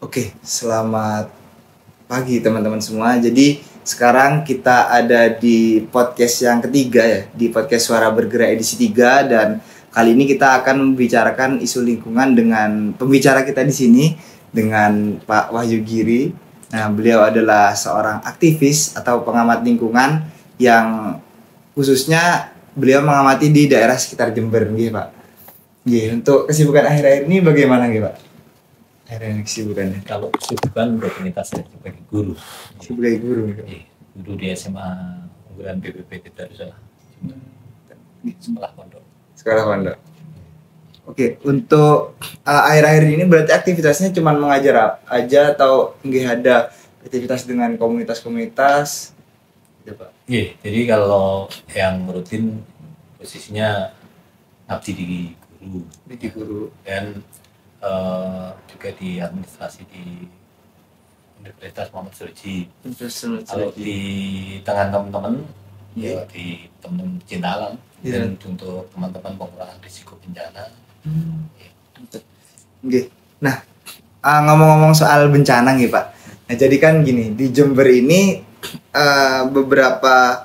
Oke, selamat pagi teman-teman semua. Jadi sekarang kita ada di podcast yang ketiga ya, di podcast Suara Bergerak edisi 3 dan kali ini kita akan membicarakan isu lingkungan dengan pembicara kita di sini dengan Pak Wahyu Giri. Nah, beliau adalah seorang aktivis atau pengamat lingkungan yang khususnya beliau mengamati di daerah sekitar Jember, nggih, Pak. Nggih, untuk kesibukan akhir-akhir ini bagaimana nggih, Pak? Akhirnya kesibukannya. Kalau kesibukan rutinitas saya sebagai guru. Sebagai guru. Guru di SMA Unggulan BPP Darussalam. Sekolah pondok. Sekolah pondok. Oke, untuk akhir-akhir ini berarti aktivitasnya cuma mengajar aja atau nggih ada aktivitas dengan komunitas-komunitas? Ya, Pak. Iya, jadi kalau yang rutin posisinya ngabdi di guru. Di guru. Dan juga di administrasi di Universitas Muhammad Suruji. Kalau di tengah teman-teman, ya di teman cinta alam, dan untuk teman-teman pengurangan risiko bencana. Oke. Nah, ngomong-ngomong soal bencana nih Pak. Nah, jadi kan gini, di Jember ini beberapa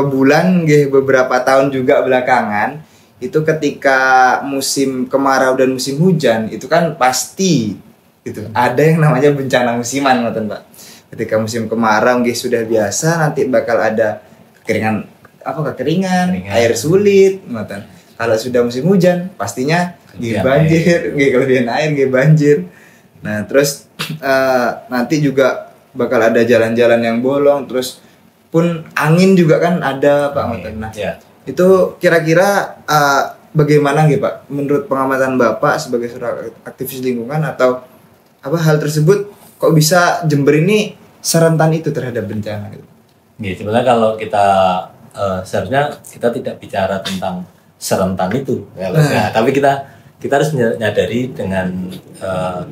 bulan, beberapa tahun juga belakangan itu ketika musim kemarau dan musim hujan itu kan pasti gitu ada yang namanya bencana musiman ngoten Pak. Ketika musim kemarau sudah biasa, nanti bakal ada kekeringan, air sulit ngoten. Kalau sudah musim hujan pastinya banjir, kelebihan air banjir. Nah, terus nanti juga bakal ada jalan-jalan yang bolong, terus pun angin juga kan ada Pak ngoten. Nah, itu kira-kira bagaimana gitu Pak menurut pengamatan Bapak sebagai seorang aktivis lingkungan atau apa hal tersebut kok bisa Jember ini serentan itu terhadap bencana gitu? Sebenarnya kalau kita seharusnya kita tidak bicara tentang serentan itu tapi kita harus menyadari dengan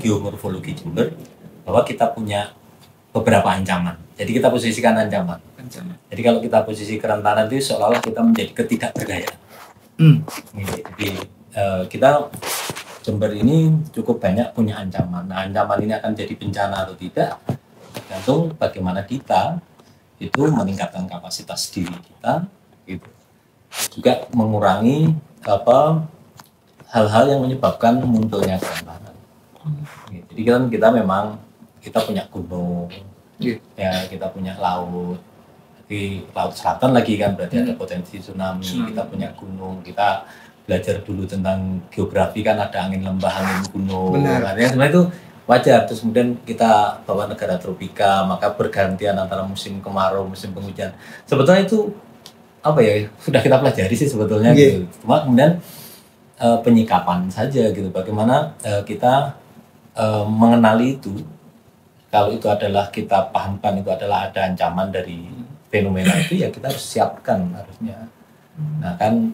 geomorfologi Jember bahwa kita punya beberapa ancaman. Jadi kita posisikan ancaman. Jadi kalau kita posisi kerentanan itu seolah-olah kita menjadi ketidakberdayaan. Jadi kita Jember ini cukup banyak punya ancaman. Nah, ancaman ini akan jadi bencana atau tidak tergantung bagaimana kita itu meningkatkan kapasitas diri kita, gitu. Juga mengurangi hal-hal yang menyebabkan munculnya kerentanan. Jadi kan kita punya gunung, ya kita punya laut. Di laut selatan lagi kan berarti ada potensi tsunami. Kita punya gunung, kita belajar dulu tentang geografi kan ada angin lembah, angin gunung. Artinya sebenarnya itu wajar. Terus kemudian kita bawa negara tropika, maka bergantian antara musim kemarau, musim penghujan. Sebetulnya itu sudah kita pelajari sih sebetulnya gitu. Cuma kemudian penyikapan saja gitu. Bagaimana kita mengenali itu. Kalau itu adalah kita pahamkan itu adalah ada ancaman dari fenomena itu, ya kita harus siapkan harusnya. Nah kan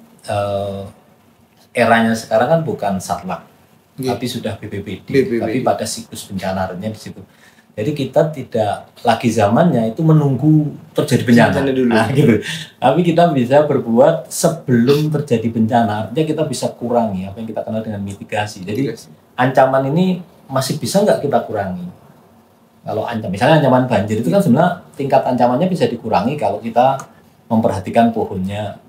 eranya sekarang kan bukan satlak, tapi sudah BPBD. Tapi pada siklus bencana artinya di situ. Jadi kita tidak lagi zamannya itu menunggu terjadi bencana dulu. Nah, gitu. Tapi kita bisa berbuat sebelum terjadi bencana. Artinya kita bisa kurangi apa yang kita kenal dengan mitigasi. Jadi ancaman ini masih bisa nggak kita kurangi? Kalau misalnya ancaman banjir itu kan sebenarnya tingkat ancamannya bisa dikurangi kalau kita memperhatikan pohonnya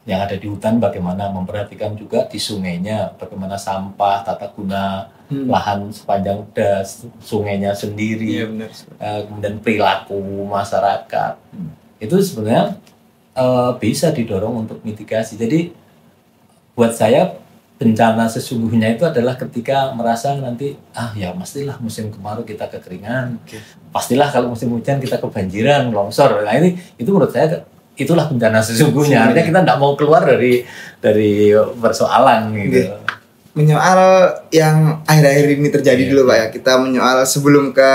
yang ada di hutan, bagaimana memperhatikan juga di sungainya, bagaimana sampah, tata guna lahan sepanjang sungainya sendiri, kemudian perilaku masyarakat. Itu sebenarnya bisa didorong untuk mitigasi. Jadi buat saya bencana sesungguhnya itu adalah ketika merasa nanti pastilah musim kemarau kita kekeringan, pastilah kalau musim hujan kita kebanjiran, longsor. Nah itu menurut saya itulah bencana sesungguhnya. Artinya kita tidak mau keluar dari persoalan gitu. Menyoal yang akhir-akhir ini terjadi dulu Pak ya. Kita menyoal sebelum ke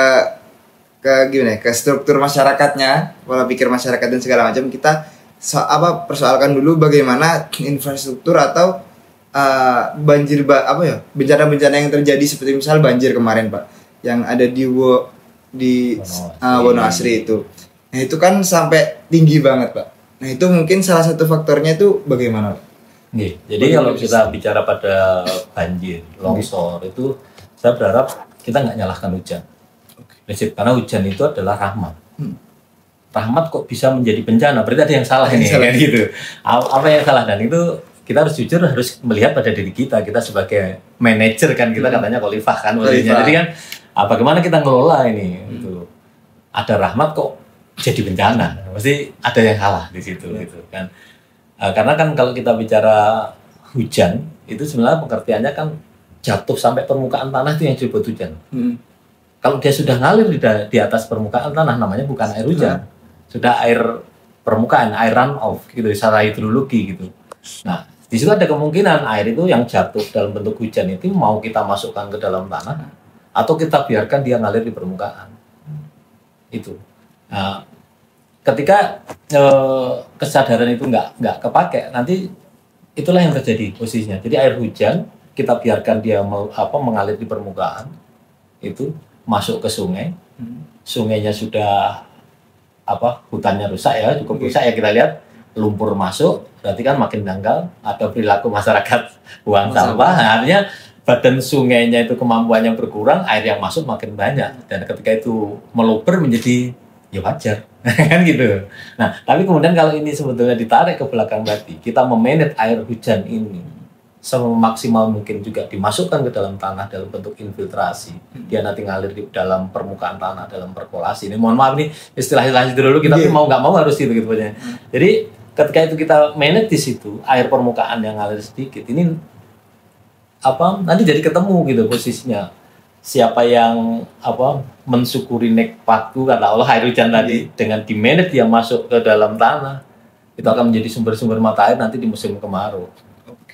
struktur masyarakatnya, pola pikir masyarakat dan segala macam, kita persoalkan dulu bagaimana infrastruktur atau bencana-bencana yang terjadi seperti misal banjir kemarin Pak yang ada di Wonoasri itu. Nah itu kan sampai tinggi banget Pak. Nah itu mungkin salah satu faktornya itu bagaimana Pak? Jadi kalau kita bicara pada banjir, longsor itu saya berharap kita nggak nyalahkan hujan. Prinsip, karena hujan itu adalah rahmat. Rahmat kok bisa menjadi bencana, berarti ada yang salah ini, kan gitu. Apa yang salah? Dan itu kita harus jujur, harus melihat pada diri kita sebagai manajer kan, kita katanya khalifah kan, jadi kan bagaimana kita ngelola ini, gitu. Ada rahmat kok jadi bencana, pasti ada yang salah di situ, gitu kan. Karena kan kalau kita bicara hujan, itu sebenarnya pengertiannya kan jatuh sampai permukaan tanah itu yang disebut hujan. Kalau dia sudah ngalir di atas permukaan tanah, namanya bukan air hujan. Sudah air permukaan, air run off gitu, secara hidrologi gitu. Nah, di situ ada kemungkinan air itu yang jatuh dalam bentuk hujan itu mau kita masukkan ke dalam tanah atau kita biarkan dia ngalir di permukaan. Itu. Nah, ketika kesadaran itu nggak kepake, nanti itulah yang terjadi posisinya. Jadi air hujan kita biarkan dia mengalir di permukaan, itu masuk ke sungai. Sungainya sudah hutannya rusak ya, cukup rusak ya, kita lihat lumpur masuk, berarti kan makin dangkal, ada perilaku masyarakat buang sampah. Nah, artinya badan sungainya itu kemampuannya berkurang, air yang masuk makin banyak, dan ketika itu meluber menjadi ya wajar kan gitu. Nah, tapi kemudian kalau ini sebetulnya ditarik ke belakang berarti kita memanage air hujan ini semaksimal mungkin juga dimasukkan ke dalam tanah dalam bentuk infiltrasi. Dia nanti ngalir di dalam permukaan tanah dalam perkolasi. Ini mohon maaf nih istilah-istilah itu dulu, kita mau nggak mau harus gitu ya. Jadi ketika itu kita manage di situ, air permukaan yang ngalir sedikit ini nanti jadi ketemu gitu posisinya. Siapa yang mensyukuri nikmatku kata Allah air hujan tadi, dengan di manage dia masuk ke dalam tanah, itu akan menjadi sumber-sumber mata air nanti di musim kemarau.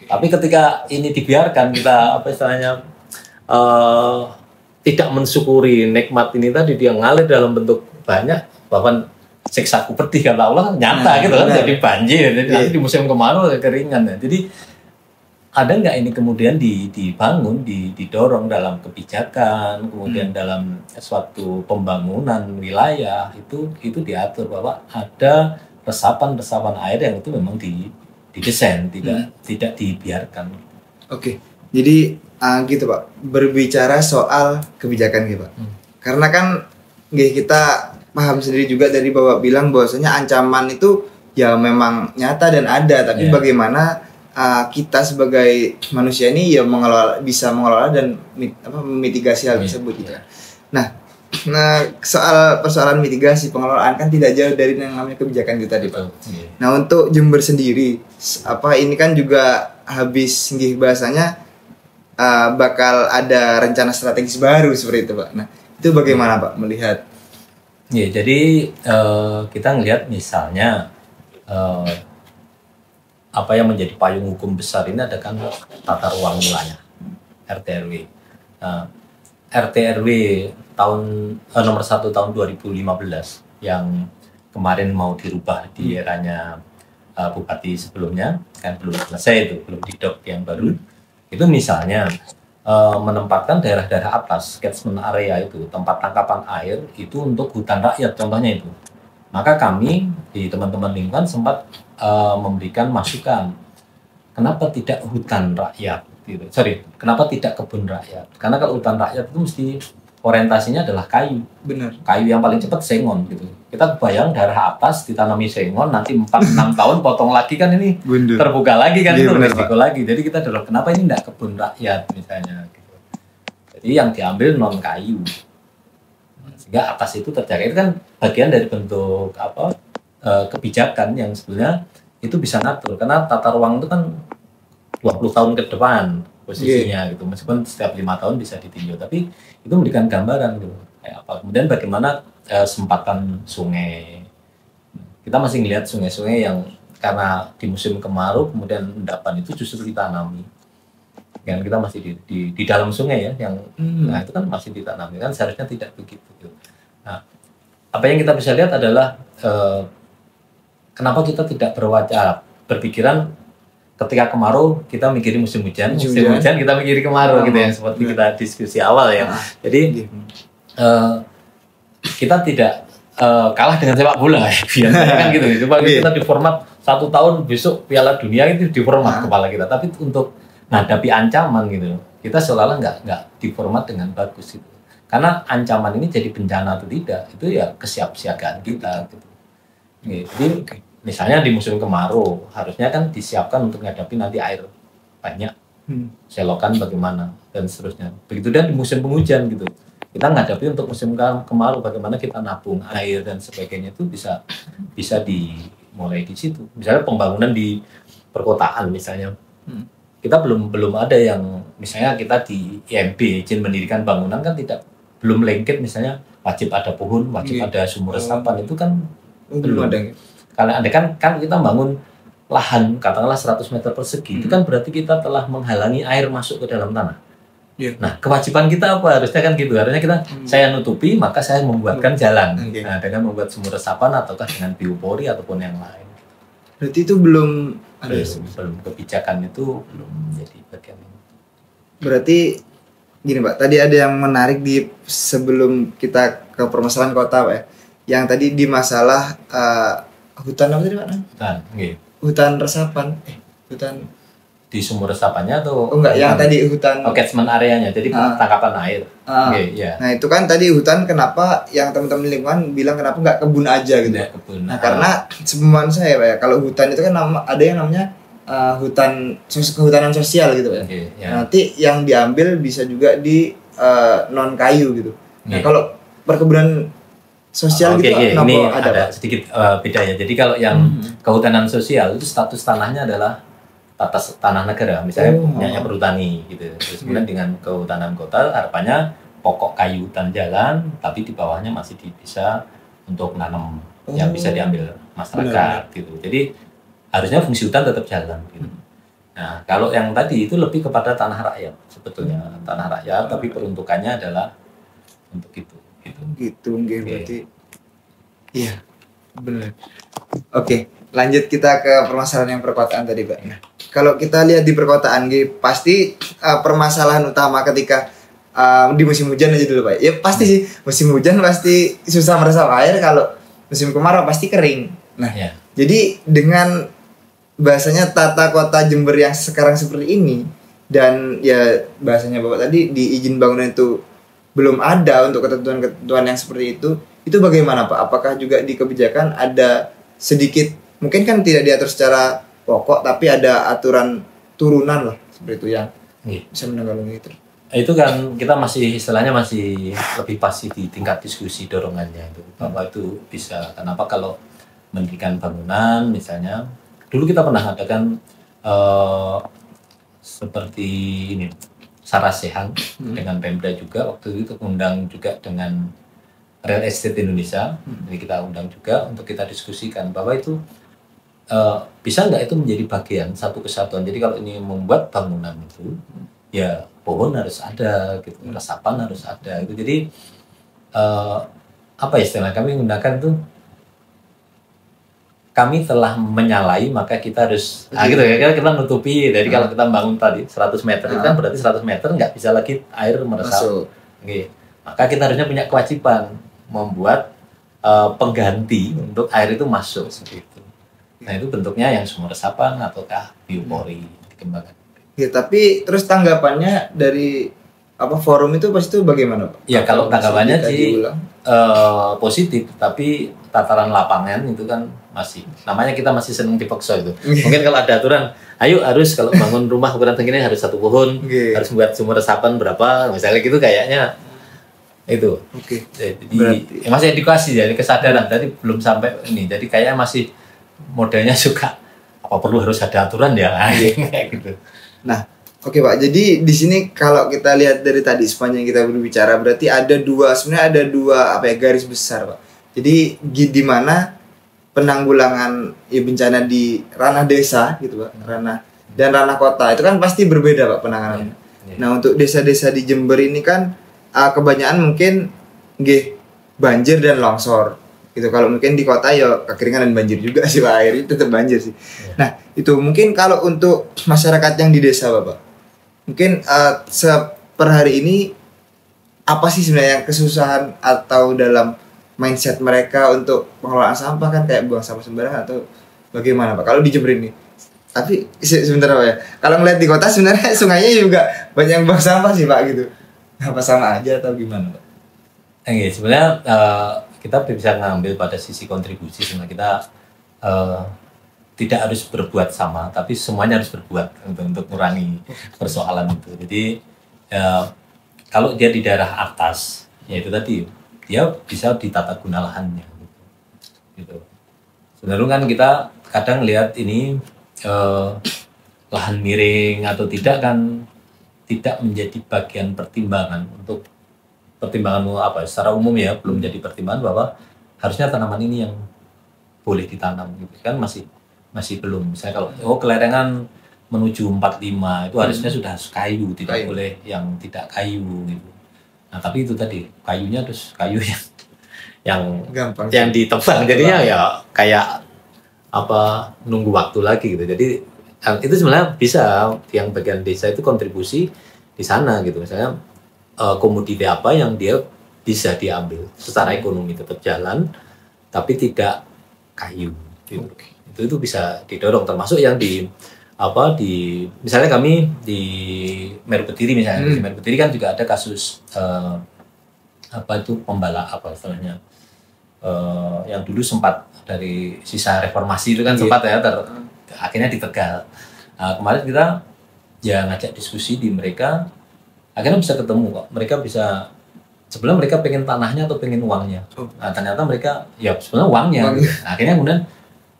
Tapi ketika ini dibiarkan, kita tidak mensyukuri nikmat ini tadi, dia ngalir dalam bentuk banyak, bahkan siksaku pedih kata Allah nyata gitu kan, jadi banjir, jadi nanti di musim kemarau kekeringan. Jadi ada nggak ini kemudian dibangun, didorong dalam kebijakan, kemudian dalam suatu pembangunan wilayah itu diatur bahwa ada resapan air yang itu memang didesain, tidak dibiarkan. Oke, jadi gitu Pak, berbicara soal kebijakan gitu Pak. Karena kan kita paham sendiri juga dari Bapak bilang bahwasanya ancaman itu ya memang nyata dan ada, tapi bagaimana kita sebagai manusia ini ya bisa mengelola dan memitigasi hal tersebut gitu. Nah, soal persoalan mitigasi pengelolaan kan tidak jauh dari yang namanya kebijakan itu tadi Pak. Nah, untuk Jember sendiri ini kan juga habis bahasanya bakal ada rencana strategis baru seperti itu Pak. Nah, itu bagaimana Pak melihat? Ya, jadi kita ngelihat misalnya apa yang menjadi payung hukum besar ini ada kan tata ruang wilayah RT/RW. RT/RW nomor 1 tahun 2015 yang kemarin mau dirubah di eranya bupati sebelumnya, kan belum selesai itu, belum didok yang baru. Itu misalnya menempatkan daerah-daerah atas catchment area itu, tempat tangkapan air itu untuk hutan rakyat contohnya itu. Maka kami di teman-teman lingkungan sempat memberikan masukan, kenapa tidak hutan rakyat gitu. Kenapa tidak kebun rakyat? Karena kalau hutan rakyat itu mesti orientasinya adalah kayu. Benar. Kayu yang paling cepat sengon gitu. Kita bayang daerah atas ditanami sengon, nanti 4-6 tahun potong lagi kan ini terbuka lagi kan, itu risiko lagi. Jadi kita dorong kenapa ini enggak kebun rakyat misalnya gitu. Jadi yang diambil non kayu. Sehingga atas itu terjaga, itu kan bagian dari bentuk kebijakan yang sebenarnya itu bisa ngatur, karena tata ruang itu kan 20 tahun ke depan posisinya gitu, meskipun setiap 5 tahun bisa ditinjau, tapi itu memberikan gambaran gitu kayak apa. Kemudian bagaimana sempatan sungai, kita masih melihat sungai-sungai yang karena di musim kemarau kemudian endapan itu justru ditanami, yang kita masih di dalam sungai ya, yang nah itu kan masih ditanami, kan seharusnya tidak begitu gitu. Nah, apa yang kita bisa lihat adalah kenapa kita tidak berpikiran ketika kemarau kita mikirin musim hujan kita mikirin kemarau gitu ya, seperti kita diskusi awal ya. Jadi kita tidak kalah dengan sepak bola ya biasanya kan gitu. Coba kita di format 1 tahun besok Piala Dunia itu di format kepala kita, tapi untuk menghadapi ancaman gitu kita seolah-olah nggak di format dengan bagus gitu. Karena ancaman ini jadi bencana atau tidak, itu ya kesiapsiagaan kita gitu. Jadi misalnya di musim kemarau harusnya kan disiapkan untuk menghadapi nanti air banyak, selokan bagaimana dan seterusnya. Begitu dan di musim penghujan gitu, kita menghadapi untuk musim kemarau bagaimana kita nabung air dan sebagainya, itu bisa dimulai di situ. Misalnya pembangunan di perkotaan misalnya, kita belum ada yang misalnya kita di IMB izin mendirikan bangunan kan belum lengket, misalnya wajib ada pohon, wajib ada sumur resapan, itu kan belum ada. Kalau ada kan kita bangun lahan katakanlah 100 meter persegi, itu kan berarti kita telah menghalangi air masuk ke dalam tanah. Nah, kewajiban kita apa? Harusnya kan gitu. Harusnya kita saya nutupi, maka saya membuatkan jalan. Nah, dengan membuat sumur resapan ataukah dengan biopori ataupun yang lain. Berarti itu belum ada, belum kebijakan itu belum menjadi bagian. Berarti gini Pak, tadi ada yang menarik di sebelum kita ke permasalahan kota Pak ya. Yang tadi di masalah hutan apa tadi Pak? Hutan resapan. Hutan di sumur resapannya atau enggak, yang tadi hutan catchment areanya, jadi tangkapan air. Nah, itu kan tadi hutan, kenapa yang teman-teman lingkungan bilang kenapa enggak kebun aja gitu. Nah, karena sepemahaman saya Pak ya, kalau hutan itu kan ada yang namanya kehutanan sosial gitu ya. Nanti yang diambil bisa juga di non kayu gitu. Nah, kalau perkebunan sosial gitu ini ada sedikit beda ya. Jadi kalau yang kehutanan sosial itu status tanahnya adalah atas tanah negara, misalnya punyanya perhutani gitu. Terus kemudian dengan kehutanan kota harapannya pokok kayu hutan jalan, tapi di bawahnya masih bisa untuk nanam yang bisa diambil masyarakat gitu. Jadi harusnya fungsi hutan tetap jalan gitu. Nah, kalau yang tadi itu lebih kepada tanah rakyat sebetulnya, tanah rakyat, tapi peruntukannya adalah untuk itu. Berarti iya, benar. Oke, lanjut kita ke permasalahan yang perkotaan tadi Pak. Nah, kalau kita lihat di perkotaan pasti permasalahan utama ketika di musim hujan aja dulu Pak. Ya pasti sih, musim hujan pasti susah meresap air, kalau musim kemarau pasti kering. Nah, jadi dengan bahasanya tata kota Jember yang sekarang seperti ini, dan ya bahasanya Bapak tadi di izin bangunan itu belum ada untuk ketentuan-ketentuan yang seperti itu bagaimana Pak? Apakah juga di kebijakan ada sedikit, mungkin kan tidak diatur secara pokok, tapi ada aturan turunan lah seperti itu yang bisa menanggapi itu? Itu kan kita masih istilahnya masih lebih pasti di tingkat diskusi dorongannya itu, bahwa itu bisa. Kenapa kalau mendirikan bangunan misalnya, dulu kita pernah adakan seperti ini Sarasehan dengan Pemda juga, waktu itu undang juga dengan Real Estate Indonesia, jadi kita undang juga untuk kita diskusikan bahwa itu bisa nggak itu menjadi bagian satu kesatuan. Jadi kalau ini membuat bangunan itu ya pohon harus ada gitu, resapan harus ada gitu. Jadi apa istilah kami menggunakan tuh, kami telah menyalahi maka kita harus gitu ya, kita nutupi. Jadi kalau kita bangun tadi 100 meter itu kan berarti 100 meter nggak bisa lagi air meresap. Maka kita harusnya punya kewajiban membuat pengganti untuk air itu masuk seperti itu. Nah, itu bentuknya yang sumur resapan ataukah biopori dikembangkan. Ya, tapi terus tanggapannya dari forum itu pasti itu bagaimana Pak? Ya, kalau tanggapannya sih positif, tapi tataran lapangan itu kan masih, namanya kita masih senang dipaksa itu. Mungkin kalau ada aturan, ayo harus kalau bangun rumah ukuran segini harus 1 pohon, harus buat sumur resapan berapa, misalnya gitu, kayaknya itu. Jadi ya masih edukasi, jadi kesadaran. Tadi belum sampai ini, jadi kayaknya masih modelnya suka apa perlu harus ada aturan ya, kayak gitu. Nah, oke Pak, jadi di sini kalau kita lihat dari tadi sepanjang kita berbicara, berarti sebenarnya ada dua garis besar Pak. Jadi di mana penanggulangan bencana di ranah desa gitu Pak, dan ranah kota itu kan pasti berbeda Pak penanganannya. Nah, untuk desa-desa di Jember ini kan kebanyakan mungkin banjir dan longsor gitu. Kalau mungkin di kota ya kekeringan dan banjir juga sih Pak, airnya tetap banjir sih. Nah, itu mungkin kalau untuk masyarakat yang di desa Bapak, mungkin per hari ini apa sih sebenarnya kesusahan atau dalam mindset mereka untuk pengelolaan sampah, kan kayak buang sampah sembarangan atau bagaimana Pak kalau di Jember ini? Tapi sebentar Pak ya, kalau ngeliat di kota sebenarnya sungainya juga banyak yang buang sampah sih Pak gitu. Apa sama aja atau gimana Pak? Sebenarnya kita bisa ngambil pada sisi kontribusi, sebenarnya kita tidak harus berbuat sama, tapi semuanya harus berbuat untuk mengurangi persoalan itu. Jadi kalau dia di daerah atas, ya itu tadi dia bisa ditata guna lahannya. Gitu. Sebenarnya kan kita kadang lihat ini lahan miring atau tidak kan tidak menjadi bagian pertimbangan untuk pertimbangan apa secara umum ya, belum jadi pertimbangan bahwa harusnya tanaman ini yang boleh ditanam gitu kan, masih belum. Misalnya kalau kelerengan menuju 45 itu harusnya sudah kayu, tidak boleh yang tidak kayu gitu. Nah tapi itu tadi kayunya terus kayu yang gampang yang ditebang, jadinya ya kayak apa nunggu waktu lagi gitu. Jadi itu sebenarnya bisa yang bagian desa itu kontribusi di sana gitu, misalnya komoditi apa yang dia bisa diambil secara ekonomi tetap jalan tapi tidak kayu gitu. Itu bisa didorong, termasuk yang di misalnya kami di Meru Betiri misalnya. Di Meru Betiri kan juga ada kasus istilahnya yang dulu sempat dari sisa reformasi itu kan sempat ya akhirnya di Tegal. Kemarin kita ya ngajak diskusi di mereka, akhirnya bisa ketemu kok. Mereka bisa sebenarnya mereka pengen tanahnya atau pengen uangnya. Nah, ternyata mereka ya sebenarnya uangnya. Nah, akhirnya kemudian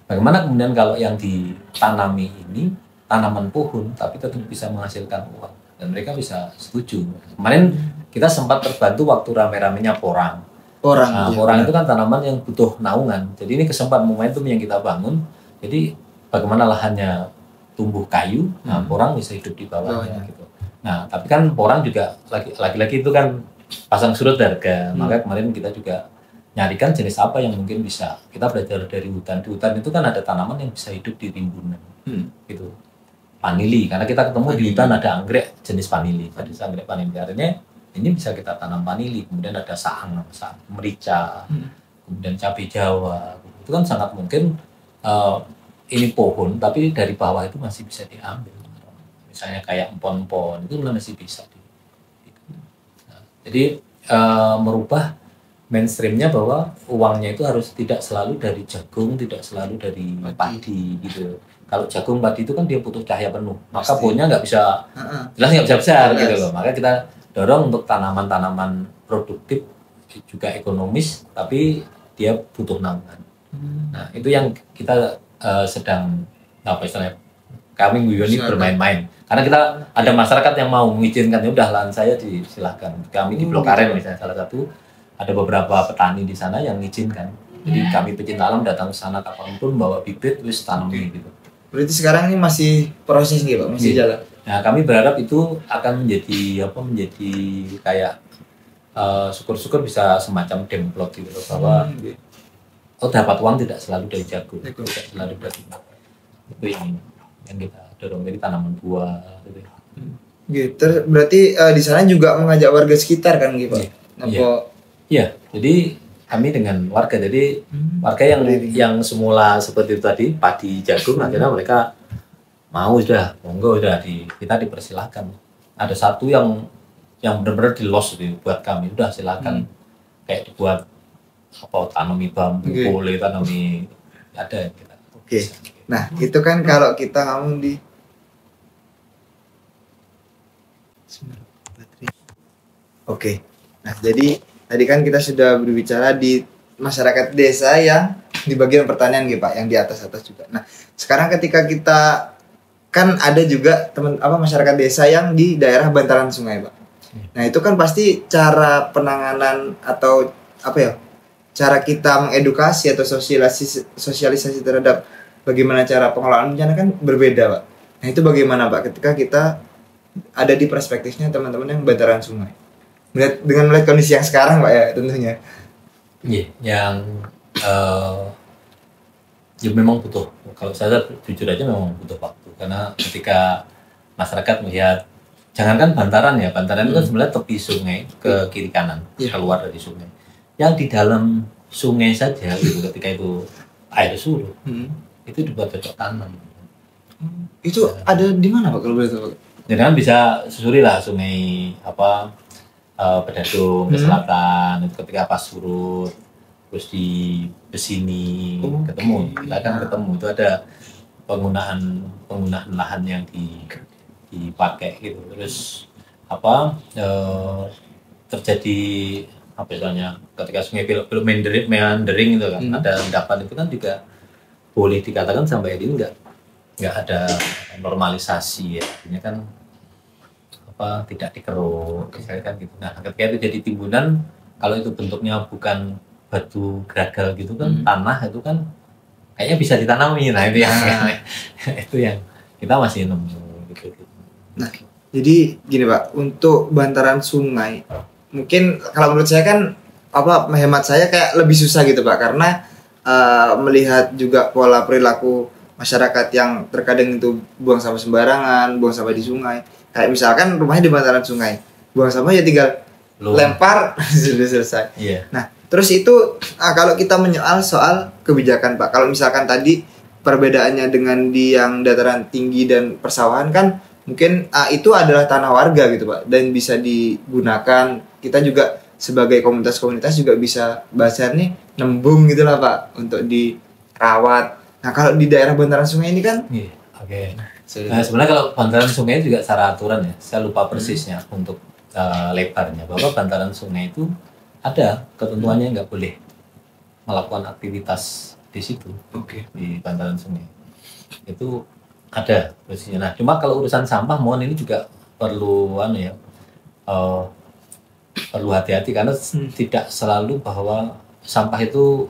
bagaimana kemudian kalau yang ditanami ini tanaman pohon tapi tetap bisa menghasilkan uang, dan mereka bisa setuju. Kemarin kita sempat terbantu waktu rame-ramenya porang. Porang itu kan tanaman yang butuh naungan. Jadi ini kesempatan momentum yang kita bangun. Jadi bagaimana lahannya tumbuh kayu, nah porang bisa hidup di bawahnya gitu. Nah, tapi kan porang juga lagi-lagi itu kan pasang surut harga. Maka kemarin kita juga nyarikan jenis apa yang mungkin bisa. Kita belajar dari hutan. Di hutan itu kan ada tanaman yang bisa hidup di rimbunan. Gitu. Panili, karena kita ketemu di hutan ada anggrek jenis panili. Anggrek panili artinya ini bisa kita tanam panili. Kemudian ada saang merica, kemudian cabai Jawa. Itu kan sangat mungkin ini pohon, tapi dari bawah itu masih bisa diambil. Misalnya kayak empon-empon itu masih bisa. Nah, jadi merubah mainstreamnya bahwa uangnya itu harus tidak selalu dari jagung, tidak selalu dari padi gitu. Kalau jagung padi itu kan dia butuh cahaya penuh, maka pohonnya nggak bisa, jelas nggak bisa besar gitu loh. Maka kita dorong untuk tanaman-tanaman produktif juga ekonomis, tapi dia butuh naungan. Nah itu yang kita sedang istilahnya kami ini bermain-main, karena kita ada masyarakat yang mau mengizinkan, ya udah lahan saya disilahkan. Kami di Blok Aren misalnya salah satu, ada beberapa petani di sana yang mengizinkan. Jadi kami pecinta alam datang ke sana kapanpun bawa bibit wis tanami gitu. Berarti sekarang ini masih proses nih Pak, masih jalan. Nah kami berharap itu akan menjadi kayak syukur-syukur bisa semacam demplot gitu loh, bahwa dapat uang tidak selalu dari jagung, tidak selalu dari itu yang kita dorong dari tanaman buah gitu. Gitu. Berarti di sana juga mengajak warga sekitar kan gitu Pak? Iya. Jadi kami dengan warga, jadi warga yang semula seperti itu tadi padi jagung, akhirnya mereka mau sudah monggo kita dipersilahkan. Ada satu yang benar-benar di los gitu, buat kami udah silakan kayak dibuat tanami bambu, boleh tanami ada kita. Nah itu kan kalau kita ngomong di nah jadi tadi kan kita sudah berbicara di masyarakat desa yang di bagian pertanian gitu Pak, yang di atas juga. Nah sekarang ketika kita kan ada juga masyarakat desa yang di daerah bantaran sungai Pak. Nah itu kan pasti cara penanganan atau cara kita mengedukasi atau sosialisasi terhadap bagaimana cara pengelolaan bencana kan berbeda Pak. Nah itu bagaimana Pak ketika kita ada di perspektifnya teman-teman yang bantaran sungai, melihat kondisi yang sekarang Pak ya tentunya. Yang ya memang butuh, kalau saya jujur aja memang butuh waktu, karena ketika masyarakat melihat, jangankan bantaran itu kan sebenarnya tepi sungai ke kiri kanan, keluar dari sungai, yang di dalam sungai saja gitu, ketika itu air surut itu dibuat cocok tanam. Itu ada di mana Pak kalau boleh tahu? Jadi kan bisa susuri lah sungai Bedadung ke selatan itu ketika pas surut, terus di Besini ketemu, kita kan ketemu itu ada penggunaan lahan yang dipakai gitu, terus terjadi apa istilahnya ketika sungai belum meandering itu kan, ada endapan itu kan juga boleh dikatakan sampai ini nggak ada normalisasi ya, artinya kan tidak dikeruk misalnya kan gitu. Nah ketika itu jadi timbunan, kalau itu bentuknya bukan batu gragal gitu kan, tanah itu kan kayaknya bisa ditanami. Nah itu yang kita masih nemu gitu. Nah jadi gini Pak, untuk bantaran sungai mungkin kalau menurut saya kan menghemat saya kayak lebih susah gitu Pak, karena melihat juga pola perilaku masyarakat yang terkadang itu buang sampah sembarangan, buang sampah di sungai. Kayak misalkan rumahnya di bantaran sungai, buang sampah ya tinggal lempar sudah selesai. Yeah. Nah, terus itu kalau kita menyoal soal kebijakan Pak, kalau misalkan tadi perbedaannya dengan di yang dataran tinggi dan persawahan kan mungkin itu adalah tanah warga gitu Pak, dan bisa digunakan. Kita juga sebagai komunitas-komunitas juga bisa bahasanya nembung gitulah Pak untuk dirawat. Nah kalau di daerah bantaran sungai ini kan, Nah sebenarnya kalau bantaran sungai juga secara aturan ya, saya lupa persisnya untuk lebarnya, bahwa bantaran sungai itu ada ketentuannya nggak boleh melakukan aktivitas di situ. Di bantaran sungai itu ada persisnya. Nah cuma kalau urusan sampah, mohon ini juga perlu perlu hati-hati, karena tidak selalu bahwa sampah itu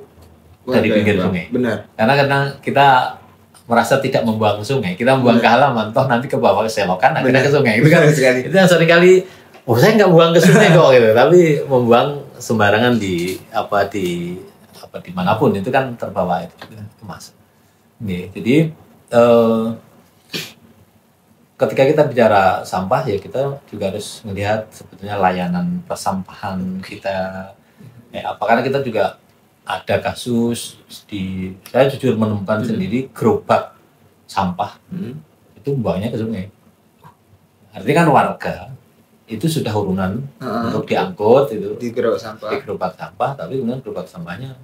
dari pinggir sungai. Benar. Karena kita merasa tidak membuang ke sungai, kita membuang ke halaman, toh nanti ke bawah ke selokan, akhirnya ke sungai. Itu kan itu yang sering kali, saya nggak buang ke sungai kok gitu, tapi membuang sembarangan di dimanapun itu kan terbawa itu mas. Jadi ketika kita bicara sampah ya kita juga harus melihat sebetulnya layanan persampahan kita karena kita juga ada kasus saya jujur menemukan sendiri gerobak sampah itu buangnya ke sungai. Artinya kan warga itu sudah urunan untuk diangkut itu di gerobak sampah, tapi kemudian gerobak sampahnya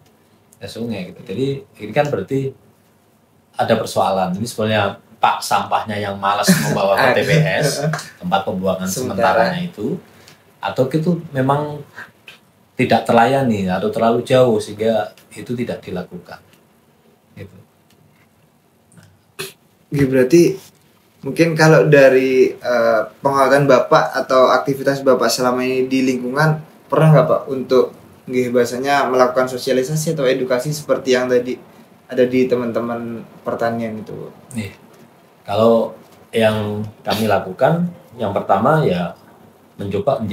ke sungai gitu. Jadi ini kan berarti ada persoalan. Ini sebenarnya Pak sampahnya yang malas membawa ke TPS tempat pembuangan sementaranya itu, atau itu memang tidak terlayani atau terlalu jauh sehingga itu tidak dilakukan. Gitu. Berarti mungkin kalau dari pengalaman Bapak atau aktivitas Bapak selama ini di lingkungan, pernah nggak Pak untuk bahasanya melakukan sosialisasi atau edukasi seperti yang tadi ada di teman-teman pertanian itu? Nih, kalau yang kami lakukan, yang pertama ya mencoba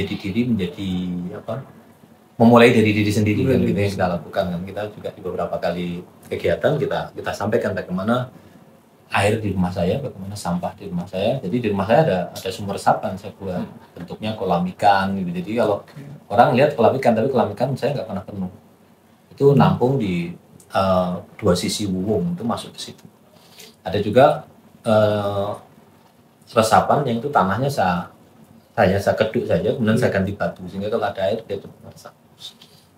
memulai dari diri sendiri kan, gitu yang kita lakukan kan. Kita juga di beberapa kali kegiatan kita sampaikan bagaimana air di rumah saya, bagaimana sampah di rumah saya. Jadi di rumah saya ada sumur resapan saya buat, bentuknya kolam ikan gitu. Jadi kalau orang lihat kolam ikan, tapi kolam ikan saya nggak pernah penuh. Itu nampung di dua sisi wuwung itu masuk ke situ. Ada juga resapan yang itu tanahnya saya keduk saja, kemudian saya ganti batu sehingga kalau ada air dia cepat meresap.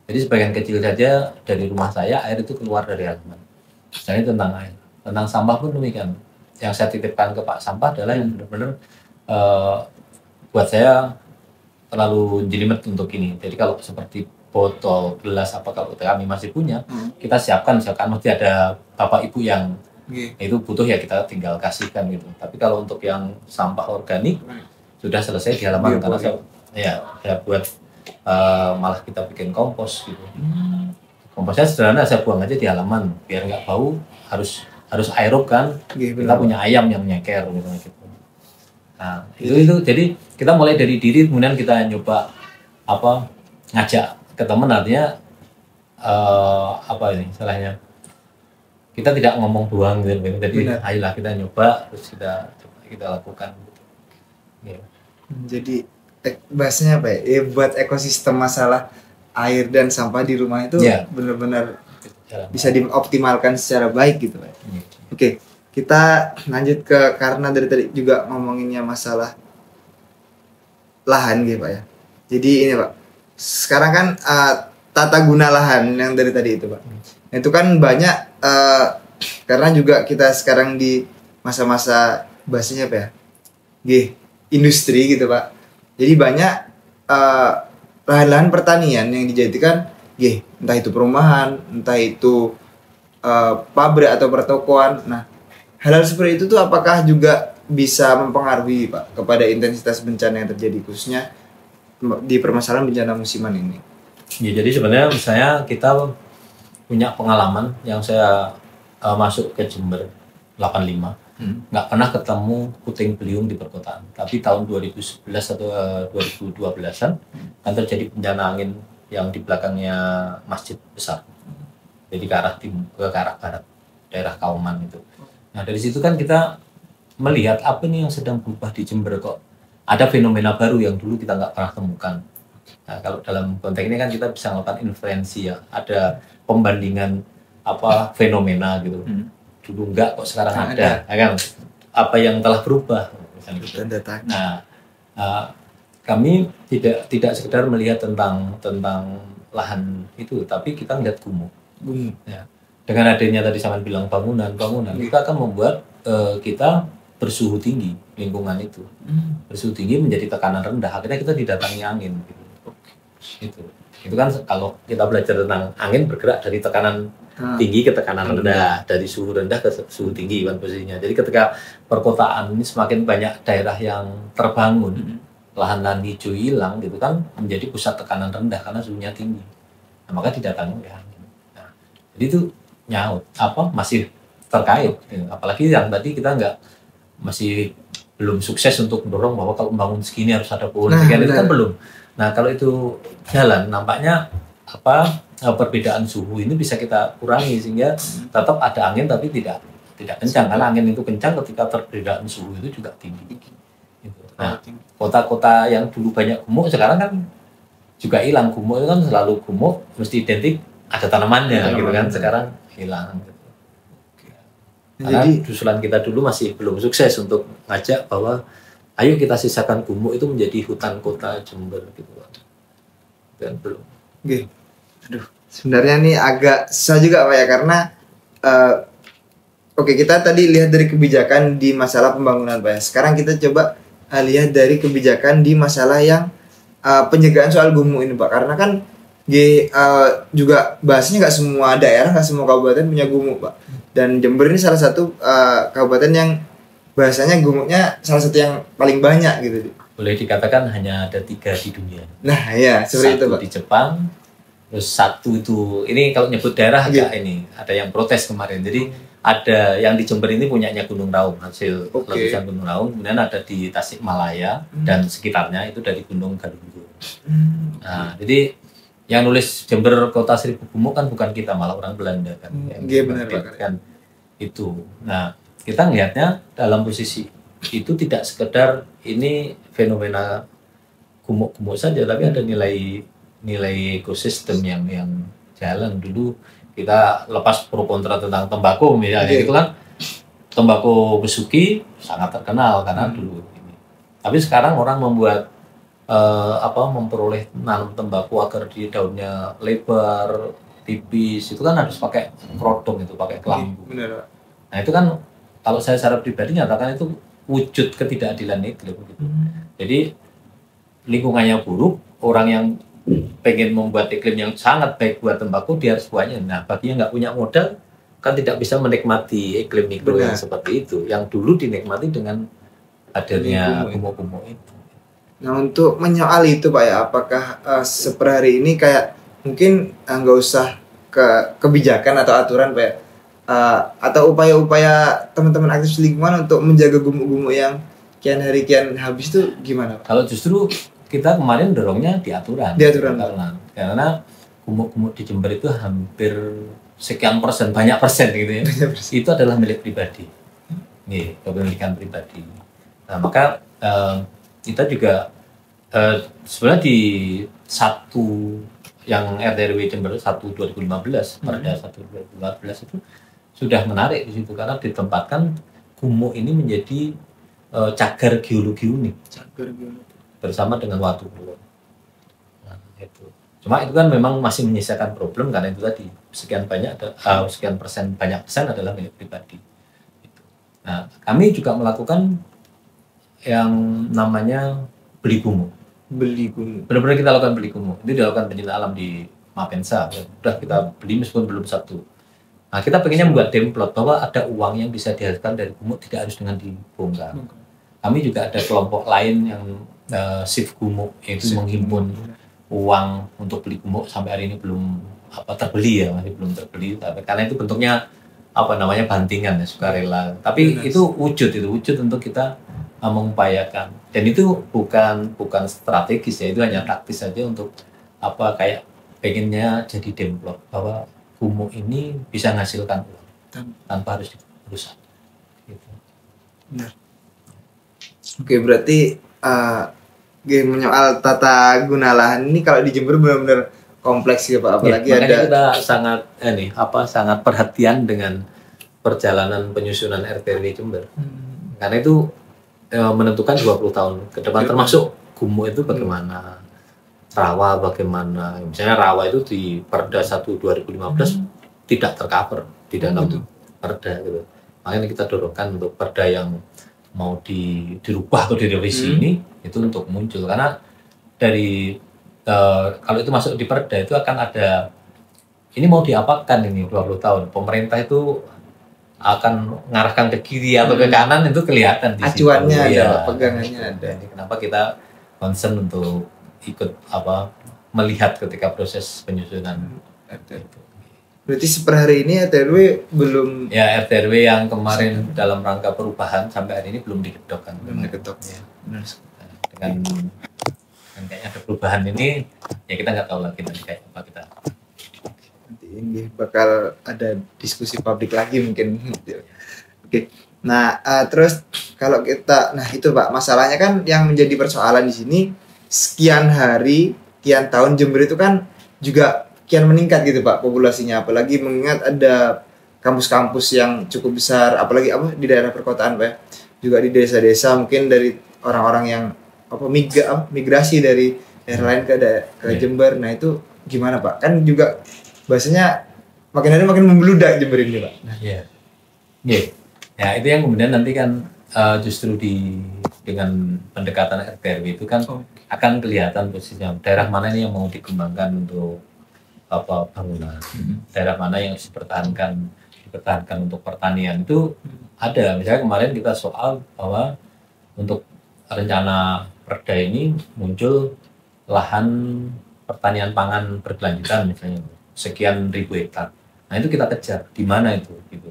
Jadi sebagian kecil saja dari rumah saya air itu keluar dari halaman. Misalnya tentang air, tentang sampah pun demikian. Yang saya titipkan ke Pak Sampah adalah yang benar-benar buat saya terlalu jelimet untuk ini. Jadi kalau seperti botol, gelas apa kalau kami masih punya, kita siapkan misalkan mesti ada bapak ibu yang itu butuh ya kita tinggal kasihkan gitu. Tapi kalau untuk yang sampah organik sudah selesai di halaman, karena saya buat malah kita bikin kompos gitu. Komposnya sederhana, saya buang aja di halaman biar nggak bau, harus aerob kan. Kita punya ayam yang nyeker gitu. Nah, itu jadi kita mulai dari diri, kemudian kita nyoba ngajak ke teman, artinya ini salahnya kita tidak ngomong buang gitu. Jadi ayolah kita nyoba, terus kita lakukan gitu. Yeah. Jadi bahasanya apa ya? Buat ekosistem masalah air dan sampah di rumah itu benar-benar bisa dioptimalkan secara baik gitu Pak. Oke, kita lanjut karena dari tadi juga ngomonginnya masalah lahan gitu Pak ya. Jadi ini Pak, sekarang kan tata guna lahan yang dari tadi itu Pak, itu kan banyak karena juga kita sekarang di masa-masa bahasanya apa ya, industri gitu Pak. Jadi banyak lahan-lahan pertanian yang dijadikan entah itu perumahan, entah itu pabrik atau pertokoan. Nah, hal-hal seperti itu tuh apakah juga bisa mempengaruhi Pak kepada intensitas bencana yang terjadi khususnya di permasalahan bencana musiman ini? Ya, jadi sebenarnya misalnya kita punya pengalaman yang saya masuk ke Jember 85, nggak pernah ketemu puting beliung di perkotaan. Tapi tahun 2011 atau 2012-an kan terjadi bencana angin yang di belakangnya masjid besar. Jadi ke arah barat, daerah Kauman itu. Nah dari situ kan kita melihat apa nih yang sedang berubah di Jember, kok ada fenomena baru yang dulu kita nggak pernah temukan. Nah kalau dalam konteks ini kan kita bisa melakukan inferensi ya, ada pembandingan fenomena gitu. Dulu enggak kok sekarang ada. Ya kan? Apa yang telah berubah misalnya gitu. Nah kami tidak sekedar melihat tentang lahan itu, tapi kita melihat gumuk. Ya. Dengan adanya tadi sama bilang bangunan kita akan membuat kita bersuhu tinggi lingkungan itu. Bersuhu tinggi menjadi tekanan rendah, akhirnya kita didatangi angin gitu. Itu kan kalau kita belajar tentang angin bergerak dari tekanan tinggi ke tekanan rendah, dari suhu rendah ke suhu tinggi kan posisinya. Jadi ketika perkotaan ini semakin banyak daerah yang terbangun, lahan-lahan hijau hilang gitu kan, menjadi pusat tekanan rendah karena suhunya tinggi. Nah, maka didatangi oleh angin. Nah, jadi itu nyaut masih terkait gitu. Apalagi yang tadi kita masih belum sukses untuk mendorong bahwa kalau membangun segini harus ada pohon sekian, itu kan belum. Nah kalau itu jalan, nampaknya perbedaan suhu ini bisa kita kurangi sehingga tetap ada angin tapi tidak kencang, karena angin itu kencang ketika perbedaan suhu itu juga tinggi gitu. Nah kota-kota yang dulu banyak gumuk sekarang kan juga hilang. Gumuk itu kan selalu gumuk mesti identik ada tanamannya gitu kan, sekarang hilang gitu. Karena usulan kita dulu masih belum sukses untuk ngajak bahwa ayo kita sisakan gumuk itu menjadi hutan kota Jember gitu. Dan belum. Sebenarnya ini agak susah juga Pak ya, karena kita tadi lihat dari kebijakan di masalah pembangunan Pak ya. Sekarang kita coba lihat dari kebijakan di masalah yang pencegahan soal gumuk ini Pak. Karena kan juga bahasanya nggak semua daerah, nggak semua kabupaten punya gumuk Pak. Dan Jember ini salah satu kabupaten yang bahasanya gumuknya salah satu yang paling banyak gitu. Boleh dikatakan hanya ada 3 di dunia. Nah ya seperti itu Pak. Di Jepang, terus 1 itu, ini kalau nyebut daerah agak ini, ada yang protes kemarin. Jadi ada yang di Jember ini punyanya Gunung Raung, hasil letusan Gunung Raung. Kemudian ada di Tasikmalaya dan sekitarnya itu dari Gunung Galunggung. Nah jadi yang nulis Jember Kota Seribu Gumuk kan bukan kita, malah orang Belanda kan. Iya benar kan itu. Nah kita ngelihatnya dalam posisi itu tidak sekedar ini fenomena gumuk-gumuk saja, tapi ada nilai ekosistem yang jalan. Dulu kita lepas pro kontra tentang tembakau misalnya, itu kan tembakau besuki sangat terkenal karena dulu ini. Tapi sekarang orang membuat memperoleh nanam tembakau agar di daunnya lebar, tipis, itu kan harus pakai kerodong, itu pakai kelambu. Benar. Nah itu kan kalau saya secara pribadi nyatakan itu wujud ketidakadilan iklim gitu. Jadi lingkungannya buruk, orang yang pengen membuat iklim yang sangat baik buat tembakau, dia harus buahnya. Nah bagi yang nggak punya modal kan tidak bisa menikmati iklim mikro yang seperti itu, yang dulu dinikmati dengan hadirnya gumuk-gumuk itu. Nah untuk menyoal itu Pak ya, apakah seper hari ini kayak mungkin nggak usah kebijakan atau aturan Pak ya, atau upaya-upaya teman-teman aktivis lingkungan untuk menjaga gumuk-gumuk yang kian hari kian habis itu gimana Pak? Kalau justru kita kemarin dorongnya di aturan. Karena gumuk-gumuk di Jember itu hampir sekian persen, banyak persen gitu ya. Itu adalah milik pribadi. Nih, kepemilikan pribadi. Nah, maka kita juga sebenarnya di satu yang RT/RW Jember 1 2015, Perda 1 2015 itu sudah menarik di situ karena ditempatkan gumuk ini menjadi cagar geologi unik. Bersama dengan Watu Kulon. Itu. Cuma itu kan memang masih menyisakan problem karena itu tadi sekian persen adalah milik pribadi. Gitu. Nah, kami juga melakukan yang namanya beli gumuk. Benar-benar kita lakukan beli gumuk. Itu dilakukan pencinta alam di Mapensa. Sudah kita beli meskipun belum satu. Nah, kita pengennya membuat template bahwa ada uang yang bisa dihasilkan dari gumuk tidak harus dengan dibongkar. Kami juga ada kelompok lain yang shift gumuk, yaitu menghimpun uang untuk beli gumuk sampai hari ini belum terbeli ya, masih belum terbeli. Tapi karena itu bentuknya bantingan ya, sukarela. Tapi itu wujud untuk kita mengupayakan. Dan itu bukan strategis ya, itu hanya taktis saja untuk kayak pengennya jadi demplot bahwa gumuk ini bisa menghasilkan uang tanpa harus dirusak. Gitu. Benar. Oke, berarti menyoal tata guna lahan ini kalau di Jember benar-benar kompleks ya Pak, apalagi ya, kita sangat perhatian dengan perjalanan penyusunan RTRW Jember. Karena itu menentukan 20 tahun ke depan, termasuk gumuk itu bagaimana, rawa bagaimana. Misalnya rawa itu di Perda 1 2015 tidak tercover di dalam Perda gitu. Makanya kita dorongkan untuk Perda yang mau dirubah atau direvisi ini itu untuk muncul, karena dari kalau itu masuk di Perda itu akan ada ini mau diapakan ini 20 tahun pemerintah itu akan mengarahkan ke kiri atau ke kanan, itu kelihatan di acuannya ada ya, pegangannya ada. Jadi kenapa kita concern untuk ikut melihat ketika proses penyusunan itu. Berarti seperhari ini RTRW belum... Ya, RTRW yang kemarin dalam rangka perubahan sampai hari ini belum digedok kan. Belum digedok. Ya. Benar. Dengan kayaknya ada perubahan ini, ya kita nggak tahu lagi nanti kayak apa kita. Nanti ini bakal ada diskusi publik lagi mungkin. Oke. Nah, terus kalau kita... Nah itu Pak, masalahnya kan yang menjadi persoalan di sini, sekian hari, sekian tahun Jember itu kan juga kian meningkat gitu Pak populasinya, apalagi mengingat ada kampus-kampus yang cukup besar, apalagi di daerah perkotaan Pak ya. Juga di desa-desa mungkin dari orang-orang yang migrasi dari daerah lain ke Jember. Nah itu gimana Pak? Kan juga bahasanya makin hari makin membludak Jember ini Pak. Nah, iya. Ya itu yang kemudian nanti kan justru dengan pendekatan RTRW itu kan akan kelihatan posisinya daerah mana ini yang mau dikembangkan untuk bangunan, daerah mana yang harus dipertahankan untuk pertanian. Itu ada, misalnya kemarin kita soal bahwa untuk rencana Perda ini muncul lahan pertanian pangan berkelanjutan misalnya sekian ribu hektar. Nah itu kita kejar di mana itu gitu.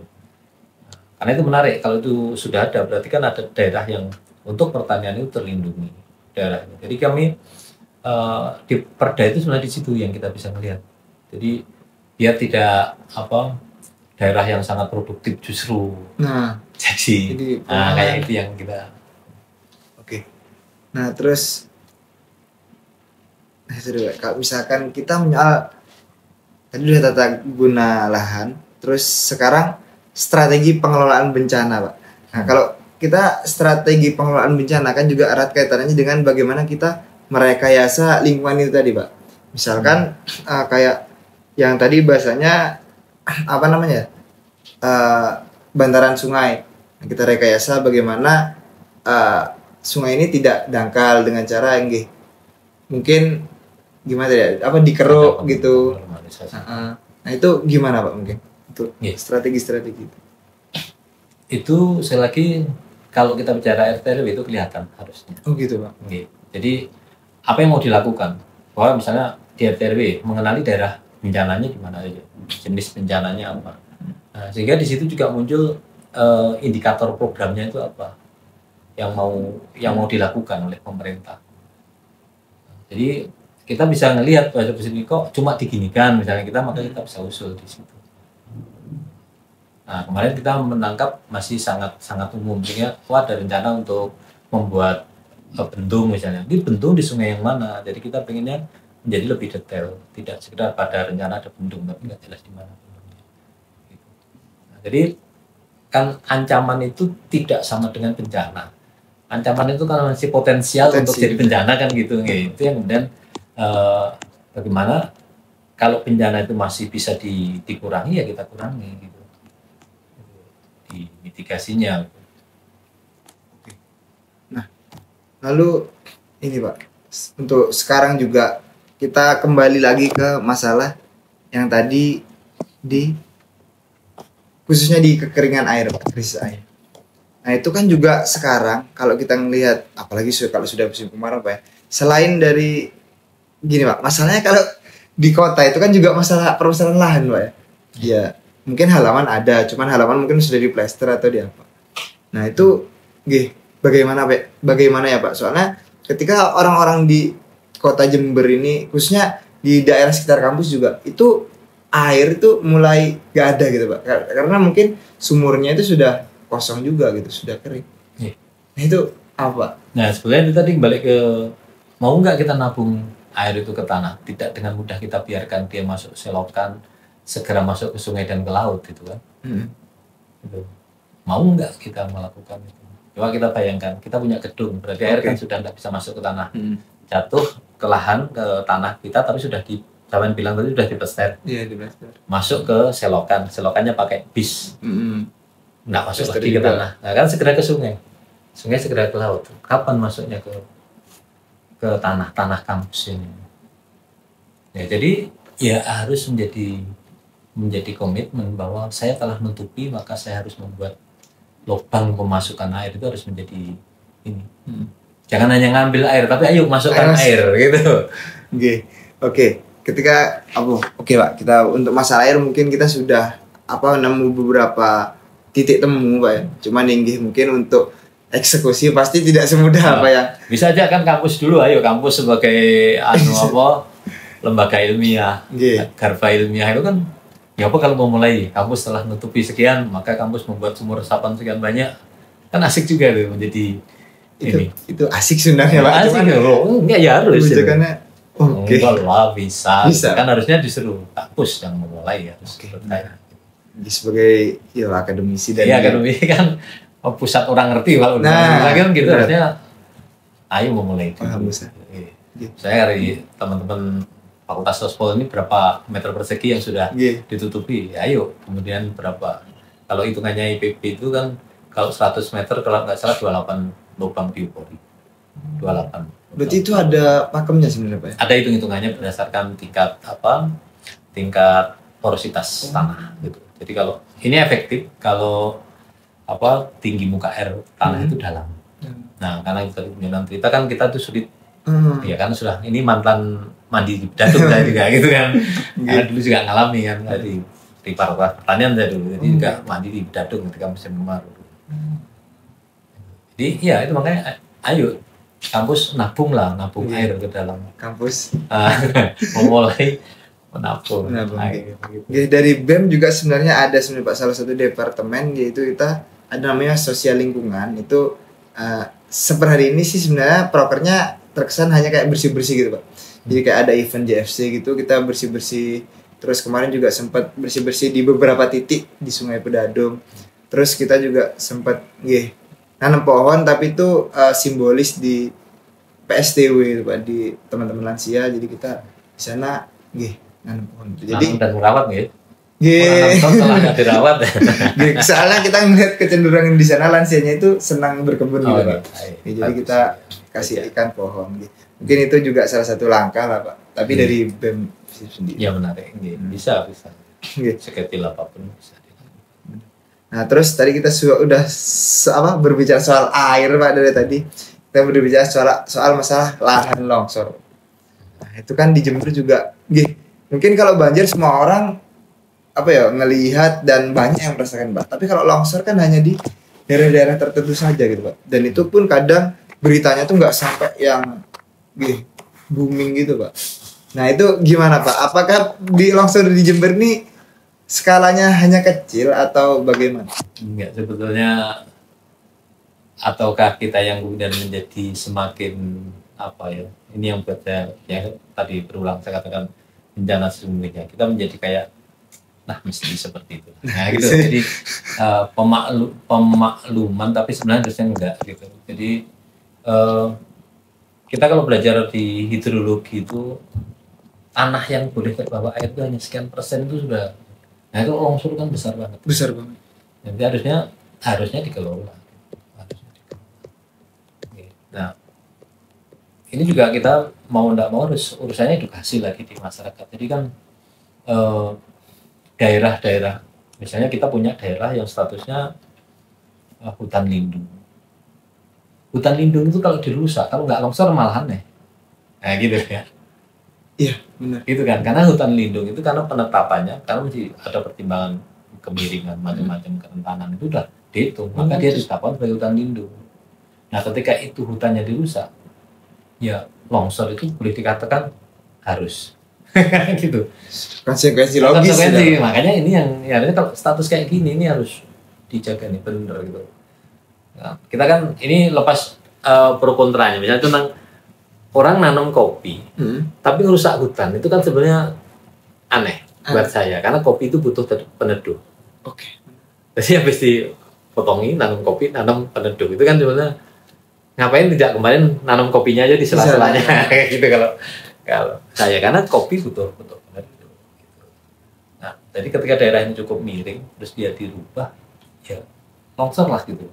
Karena itu menarik, kalau itu sudah ada berarti kan ada daerah yang untuk pertanian itu terlindungi daerahnya. Jadi kami di Perda itu sebenarnya di situ yang kita bisa melihat. Jadi biar tidak daerah yang sangat produktif justru jadi kayak itu yang kita. Oke. Nah terus kalau misalkan kita menyoal tadi udah tata guna lahan, terus sekarang strategi pengelolaan bencana Pak. Nah kalau kita strategi pengelolaan bencana kan juga erat kaitannya dengan bagaimana kita merekayasa lingkungan itu tadi Pak. Misalkan kayak yang tadi bahasanya bantaran sungai. Kita rekayasa bagaimana sungai ini tidak dangkal dengan cara yang mungkin gimana ya, dikeruk gitu. Nah itu gimana Pak mungkin itu strategi-strategi itu? Itu sekali lagi kalau kita bicara RTRW itu kelihatan harusnya. Oh gitu Pak. Jadi apa yang mau dilakukan? Bahwa misalnya di RTRW mengenali daerah bencananya di mana aja, jenis bencananya apa. Nah, sehingga di situ juga muncul indikator programnya itu apa yang mau dilakukan oleh pemerintah. Jadi kita bisa ngelihat bahwa di sini kok cuma diginikan misalnya maka kita bisa usul di situ. Nah kemarin kita menangkap masih sangat umum, sehingga ada rencana untuk membuat bendung misalnya. Ini bendung di sungai yang mana? Jadi kita pengennya menjadi lebih detail, tidak sekedar pada rencana ada bendung tapi nggak jelas di mana bendungnya. Nah, jadi kan ancaman itu tidak sama dengan bencana. Ancaman itu kan masih potensial untuk jadi bencana kan gitu. Itu yang kemudian bagaimana kalau bencana itu masih bisa dikurangi, ya kita kurangi gitu, di mitigasinya. Nah, lalu ini Pak, untuk sekarang juga kita kembali lagi ke masalah yang tadi khususnya di kekeringan air, Pak, krisis air. Nah itu kan juga sekarang kalau kita ngelihat, apalagi kalau sudah musim kemarau Pak ya, selain dari gini Pak, masalahnya kalau di kota itu kan juga masalah permasalahan lahan Pak ya. Ya mungkin halaman ada, cuman halaman mungkin sudah diplester atau di apa. Nah itu bagaimana Pak? Bagaimana ya Pak? Soalnya ketika orang-orang di kota Jember ini, khususnya di daerah sekitar kampus juga, itu air itu mulai gak ada gitu Pak. Karena mungkin sumurnya itu sudah kosong juga gitu, sudah kering. Nah itu apa? Nah sebenarnya itu tadi balik ke, mau nggak kita nabung air itu ke tanah, tidak dengan mudah kita biarkan dia masuk selokan, segera masuk ke sungai dan ke laut gitu kan. Gitu. Mau nggak kita melakukan itu? Coba kita bayangkan, kita punya gedung, berarti air kan sudah tidak bisa masuk ke tanah, jatuh ke lahan, ke tanah kita, tapi sudah di, Sawan bilang tadi sudah diplester. Iya, diplester. Masuk ke selokan, selokannya pakai bis, nggak masuk lagi ke tanah. Nah kan segera ke sungai, sungai segera ke laut. Kapan masuknya ke tanah kampus ini? Ya jadi ya harus menjadi komitmen bahwa saya telah menutupi, maka saya harus membuat lubang pemasukan air itu harus menjadi ini. Jangan hanya ngambil air, tapi ayo masukkan air gitu. Oke. Ketika Pak, kita untuk masalah air mungkin kita sudah nemu beberapa titik temu Pak ya. Cuman mungkin untuk eksekusi pasti tidak semudah apa ya. Bisa aja kan kampus dulu, ayo kampus sebagai lembaga ilmiah, garba ilmiah itu kan ya kalau mau mulai kampus telah nutupi sekian, maka kampus membuat sumur resapan sekian banyak, kan asik juga tuh menjadi itu asik sebenarnya Pak. Asik enggak ya harus. Enggak lah bisa. Kan harusnya disuruh kampus yang memulai ya. Sebagai akademisi dan akademisi kan pusat orang ngerti kalau kan gitu, harusnya ayo memulai itu. Saya dari teman-teman Fakultas Sospol ini berapa meter persegi yang sudah ditutupi, ayo kemudian berapa, kalau hitungannya IPB itu kan kalau 100 meter kalau nggak salah 28 lubang diupori, 28. Berarti itu ada pakemnya sebenarnya Pak? Ada hitungannya berdasarkan tingkat porositas tanah gitu. Jadi kalau ini efektif kalau tinggi muka air tanah itu dalam. Nah karena kita cerita kan kita tuh sulit, ya kan sudah ini mantan mandi di Bedadung saya juga gitu kan. Karena dulu juga ngalami kan di pertanian saya dulu, jadi juga mandi di Bedadung ketika musim kemarau. Jadi ya itu makanya ayo kampus nabung air ke dalam kampus, memulai menabung. Dari BEM juga sebenarnya ada Pak salah satu departemen, yaitu kita ada namanya sosial lingkungan. Itu seper hari ini sih sebenarnya prokernya terkesan hanya kayak bersih-bersih gitu Pak. Jadi kayak ada event JFC gitu, kita bersih-bersih. Terus kemarin juga sempat bersih-bersih di beberapa titik di Sungai Bedadung. Terus kita juga sempat nanam pohon, tapi itu simbolis di PSTW itu Pak, di teman-teman lansia. Jadi kita di sana nanam pohon. Jadi dan merawat setelah nggak dirawat. Soalnya kita melihat kecenderungan di sana lansianya itu senang berkebun gitu Pak. Jadi kita kasih ikan pohon. Mungkin itu juga salah satu langkah lah Pak. Tapi dari BEM sendiri. Ya menarik. Bisa. Sekecil apapun bisa. Nah terus tadi kita udah berbicara soal air Pak. Dari tadi kita berbicara soal masalah lahan longsor. Nah itu kan di Jember juga mungkin kalau banjir semua orang ngelihat dan banyak yang merasakan Pak. Tapi kalau longsor kan hanya di daerah-daerah tertentu saja gitu Pak. Dan itu pun kadang beritanya tuh nggak sampai yang booming gitu Pak. Nah itu gimana Pak? Apakah di longsor di Jember ini skalanya hanya kecil atau bagaimana? Enggak, sebetulnya ataukah kita yang kemudian menjadi semakin ini yang buat saya tadi berulang saya katakan bencana sesungguhnya kita menjadi kayak mesti seperti itu. Nah gitu. Jadi pemakluman tapi sebenarnya harusnya enggak gitu. Jadi kita kalau belajar di hidrologi itu tanah yang boleh terbawa air itu hanya sekian persen itu sudah. Nah itu longsor kan besar banget. Besar banget. Jadi harusnya dikelola. Nah ini juga kita mau tidak mau harus urusannya edukasi lagi di masyarakat. Jadi kan daerah-daerah, misalnya kita punya daerah yang statusnya hutan lindung. Hutan lindung itu kalau dirusak, kalau nggak longsor malah aneh. Nah gitu ya. Iya benar. Gitu kan, karena hutan lindung itu karena penetapannya, karena masih ada pertimbangan kemiringan macam-macam kerentanan itu udah dihitung, maka dia ditetapkan sebagai hutan lindung. Nah ketika itu hutannya dirusak, ya longsor itu boleh dikatakan harus gitu. Konsekuensi logis. Konsekuensi, makanya ini yang harusnya kalau status kayak gini ini harus dijaga nih bener gitu. Nah, kita kan ini lepas pro kontranya, misalnya tentang orang nanam kopi, tapi rusak hutan itu kan sebenarnya aneh buat saya, karena kopi itu butuh peneduh. Oke. Jadi habis dipotongi nanam kopi, nanam peneduh itu kan sebenarnya ngapain tidak kemarin nanam kopinya aja di sela-selanya kayak gitu kalau saya, karena kopi butuh peneduh. Nah, jadi ketika daerah ini cukup miring terus dia dirubah, ya longsor lah gitu.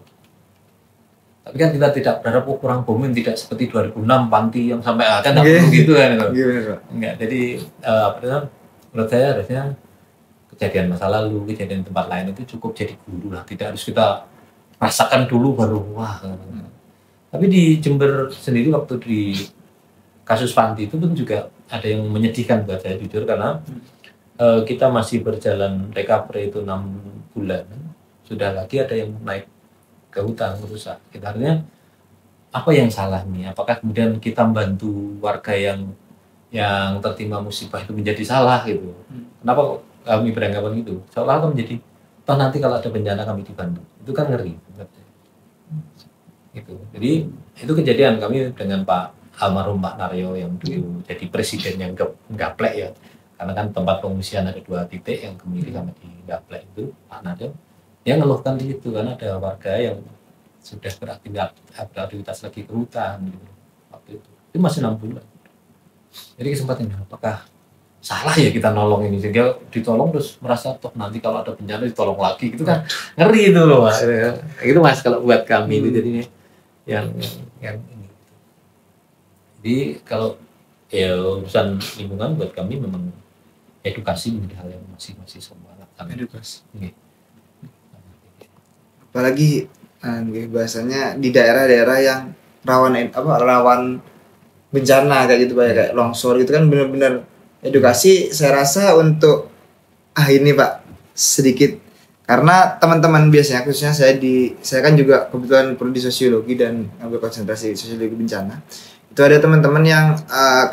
Tapi kan kita tidak berharap kurang booming, tidak seperti 2006 Panti yang sampai kan nggak perlu gitu kan itu. Enggak, jadi menurut saya harusnya kejadian masa lalu, kejadian tempat lain itu cukup jadi guru lah, tidak harus kita rasakan dulu baru wah. Tapi di Jember sendiri waktu di kasus Panti itu pun juga ada yang menyedihkan buat saya jujur, karena kita masih berjalan recovery itu 6 bulan, sudah lagi ada yang naik ke hutan merusak. Kita artinya apa yang salah nih? Apakah kemudian kita membantu warga yang tertimpa musibah itu menjadi salah gitu? Kenapa kami beranggapan gitu? Seolah akan menjadi toh nanti kalau ada bencana kami dibantu. Itu kan ngeri. Gitu. Jadi itu kejadian kami dengan Pak almarhum Pak Naryo yang dulu jadi presiden yang Gaplek ya. Karena kan tempat pengungsian ada 2 titik yang kemiri sama di Gaplek itu Pak Naryo. Dia ngeluhkan di situ kan ada warga yang sudah beraktivitas lagi ke hutan gitu waktu itu masih 6 bulan. Jadi kesempatannya apakah salah ya kita nolong ini, sehingga ditolong terus merasa toh nanti kalau ada bencana ditolong lagi gitu kan ngeri itu loh Mas. Itu Mas kalau buat kami itu jadinya yang ini. Jadi kalau ya urusan lingkungan buat kami memang edukasi menjadi hal yang masih semua edukasi. Apalagi bahasanya di daerah-daerah yang rawan bencana kayak gitu kayak longsor gitu kan, benar-benar edukasi saya rasa untuk ini Pak sedikit, karena teman-teman biasanya khususnya saya kan juga kebetulan prodi sosiologi dan ambil konsentrasi sosiologi bencana. Itu ada teman-teman yang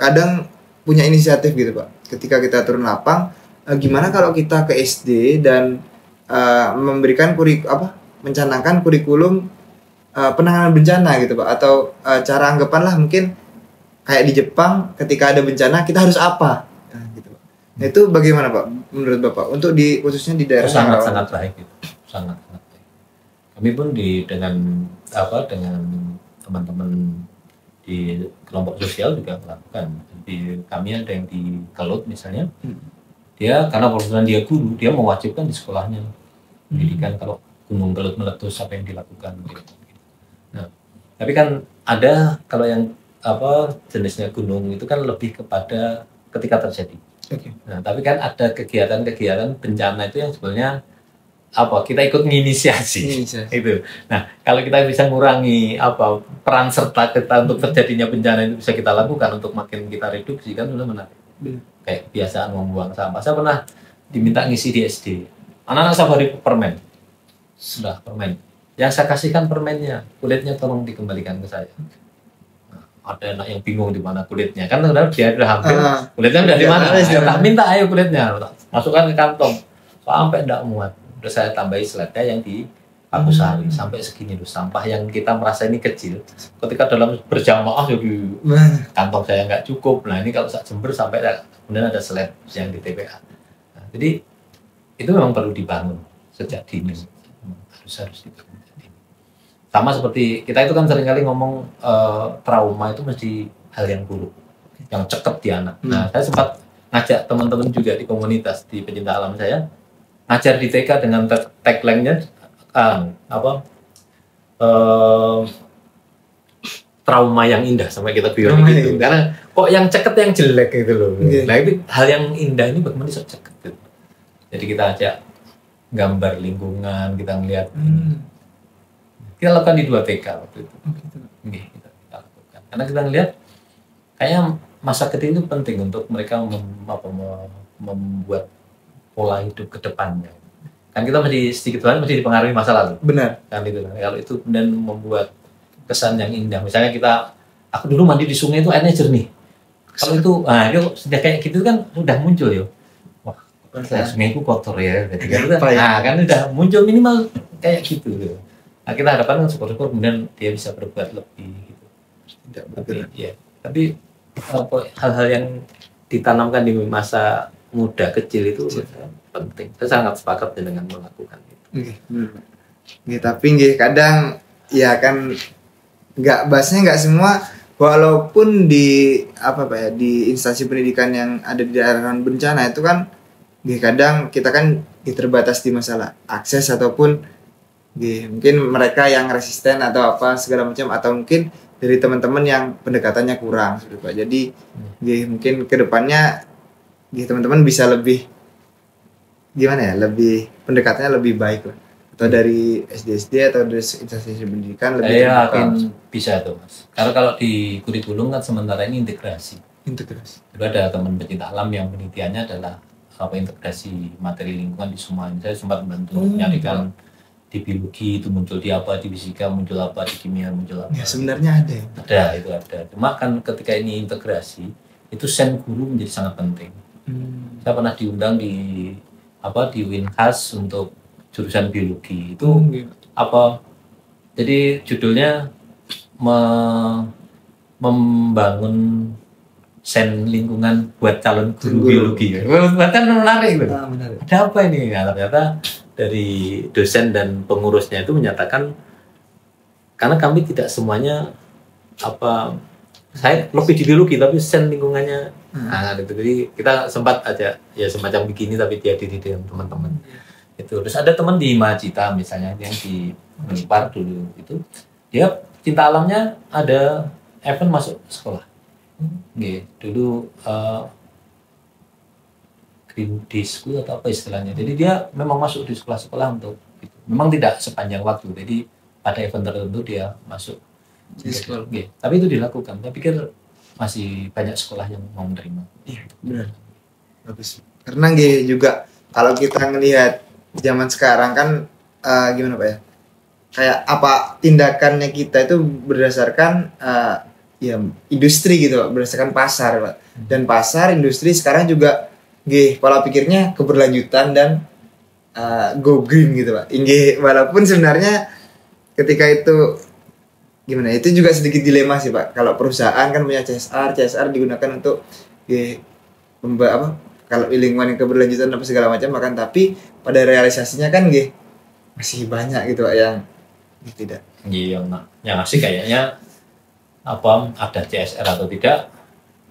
kadang punya inisiatif gitu Pak. Ketika kita turun lapang, gimana kalau kita ke SD dan memberikan mencanangkan kurikulum penanganan bencana gitu Pak, atau cara anggapan lah mungkin kayak di Jepang ketika ada bencana kita harus apa gitu Pak. Nah, itu bagaimana Pak menurut Bapak untuk khususnya di daerah sangat baik gitu. Sangat baik. Kami pun dengan teman-teman di kelompok sosial juga melakukan. Jadi kami ada yang di Kelut misalnya, dia karena profesional dia guru, dia mewajibkan di sekolahnya pendidikan kalau gunung Kelut meletus apa yang dilakukan gitu. Nah, tapi kan ada kalau yang jenisnya gunung itu kan lebih kepada ketika terjadi. Nah, tapi kan ada kegiatan-kegiatan bencana itu yang sebenarnya kita ikut menginisiasi itu. Nah, kalau kita bisa mengurangi peran serta kita untuk terjadinya bencana itu bisa kita lakukan untuk makin kita reduksi kan sudah menarik. Kayak kebiasaan membuang sampah. Saya pernah diminta ngisi di SD. Anak-anak safari permen. Sudah permen. Yang saya kasihkan permennya, kulitnya tolong dikembalikan ke saya. Nah, ada anak yang bingung di mana kulitnya. Kan dia udah hampir kulitnya udah di mana. Tak minta ayo kulitnya, masukkan ke kantong. Sampai enggak muat. Udah saya tambahi slide-nya yang di Pakusari sampai segini loh, sampah yang kita merasa ini kecil. Ketika dalam berjamaah jadi kantong saya nggak cukup. Nah, ini kalau saat Jember sampai kemudian ada slide yang di TPA. Nah, jadi itu memang perlu dibangun sejak dini. Harus dibangun. Sama seperti kita itu kan seringkali ngomong trauma itu mesti hal yang buruk, yang cekep di anak. Nah, saya sempat ngajak teman-teman juga di komunitas di pecinta alam saya ngajar di TK dengan tagline-nya trauma yang indah sampai kita bilang gitu. Karena kok yang ceket yang jelek gitu loh. Nah itu hal yang indah ini bagaimana bisa ceket gitu. Jadi kita ajak gambar lingkungan, kita ngeliat kita lakukan di 2 TK waktu itu. Kita lakukan. Karena kita ngeliat kayaknya masa kecil itu penting untuk mereka membuat pola hidup ke depannya. Kan kita masih dipengaruhi masa lalu. Benar. Kan itu. Kalau itu dan membuat kesan yang indah. Misalnya aku dulu mandi di sungai itu airnya jernih. Kalau itu, sudah kayak gitu kan udah muncul ya. Wah, sungai itu kotor ya. Kan udah muncul minimal kayak gitu. Nah, kita harapkan syukur-syukur kemudian dia bisa berbuat lebih gitu. Tapi hal-hal yang ditanamkan di masa muda kecil itu penting. Saya sangat sepakat dengan melakukan itu. Tapi kadang ya kan nggak semua, walaupun di di instansi pendidikan yang ada di daerah bencana itu kan kadang kita kan terbatas di masalah akses ataupun mungkin mereka yang resisten atau apa segala macam, atau mungkin dari teman-teman yang pendekatannya kurang Pak. Jadi mungkin kedepannya teman-teman bisa lebih lebih pendekatannya lebih baik lah, atau dari SD atau dari instansi pendidikan lebih saya yakin bisa tuh Mas, karena kalau di kurikulum kan sementara ini integrasi. Itu ada teman pecinta alam yang penelitiannya adalah integrasi materi lingkungan di semua. Saya sempat membantu nyarikan di biologi itu muncul di apa, di fisika muncul apa, di kimia muncul apa. Ya, sebenarnya ada. Cuma kan ketika ini integrasi itu sen guru menjadi sangat penting. Saya pernah diundang di Winhas untuk jurusan biologi itu jadi judulnya membangun sen lingkungan buat calon guru biologi. Bahkan menarik loh. Ada apa ini? Nah, ternyata dari dosen dan pengurusnya itu menyatakan karena kami tidak semuanya saya lebih di biologi tapi sen lingkungannya jadi kita sempat aja ya semacam begini tapi dia diri dengan teman-teman itu. Terus ada teman di Macita misalnya yang di Unpar dulu itu dia cinta alamnya ada event masuk sekolah. Dulu Green Day School atau apa istilahnya. Jadi dia memang masuk di sekolah-sekolah untuk itu. Memang tidak sepanjang waktu. Jadi pada event tertentu dia masuk di sekolah. Tapi itu dilakukan. Saya pikir masih banyak sekolah yang mau menerima. Iya, benar. Bagus. Karena juga kalau kita ngelihat zaman sekarang kan gimana Pak ya? Kayak apa tindakannya kita itu berdasarkan industri gitu Pak, berdasarkan pasar Pak. Dan pasar industri sekarang juga pola pikirnya keberlanjutan dan go green gitu Pak. Walaupun sebenarnya ketika itu itu juga sedikit dilema sih Pak. Kalau perusahaan kan punya CSR digunakan untuk kalau lingkungan yang keberlanjutan apa segala macam makan, tapi pada realisasinya kan masih banyak gitu Pak yang tidak. Yang masih kayaknya ada CSR atau tidak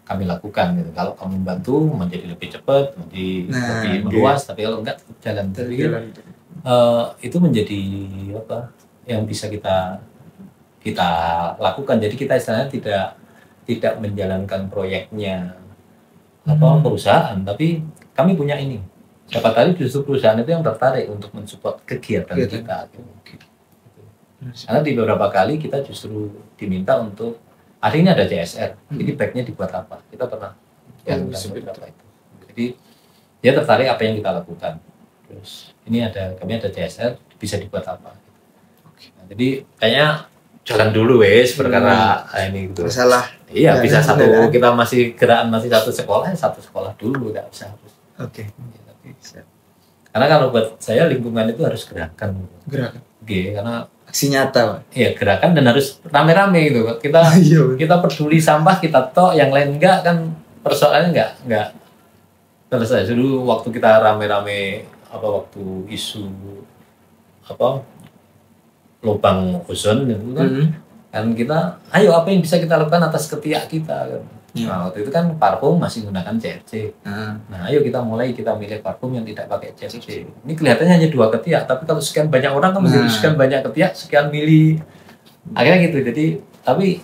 kami lakukan gitu. Kalau kamu bantu menjadi lebih cepat, lebih meluas, tapi kalau enggak tetap jalan. Itu menjadi yang bisa kita lakukan. Jadi kita istilahnya tidak menjalankan proyeknya perusahaan, tapi kami punya ini. Siapa tahu justru perusahaan itu yang tertarik untuk mensupport kegiatan kita. Karena di beberapa kali kita justru diminta untuk hari ini ada CSR, jadi baiknya dibuat apa? Kita pernah beberapa itu. Jadi dia tertarik apa yang kita lakukan. Terus kami ada CSR, bisa dibuat apa? Nah, jadi kayaknya jalan dulu perkara ini gitu. Masalah. Iya, bisa satu kita masih gerakan masih satu sekolah dulu nggak usah harus. Oke. Karena kalau buat saya lingkungan itu harus gerakan. Karena aksi nyata Pak. Iya, gerakan dan harus rame-rame gitu. Kita peduli sampah kita yang lain enggak kan persoalannya enggak selesai. Dulu waktu kita rame-rame waktu isu lubang ozon gitu kan. Kan kita ayo apa yang bisa kita lakukan atas ketiak kita kan. Nah, waktu itu kan parfum masih menggunakan CFC. Nah, ayo kita milih parfum yang tidak pakai CFC. Ini kelihatannya hanya 2 ketiak, tapi kalau sekian banyak orang kan menjadi sekian banyak ketiak, sekian mili. Akhirnya gitu. Jadi, tapi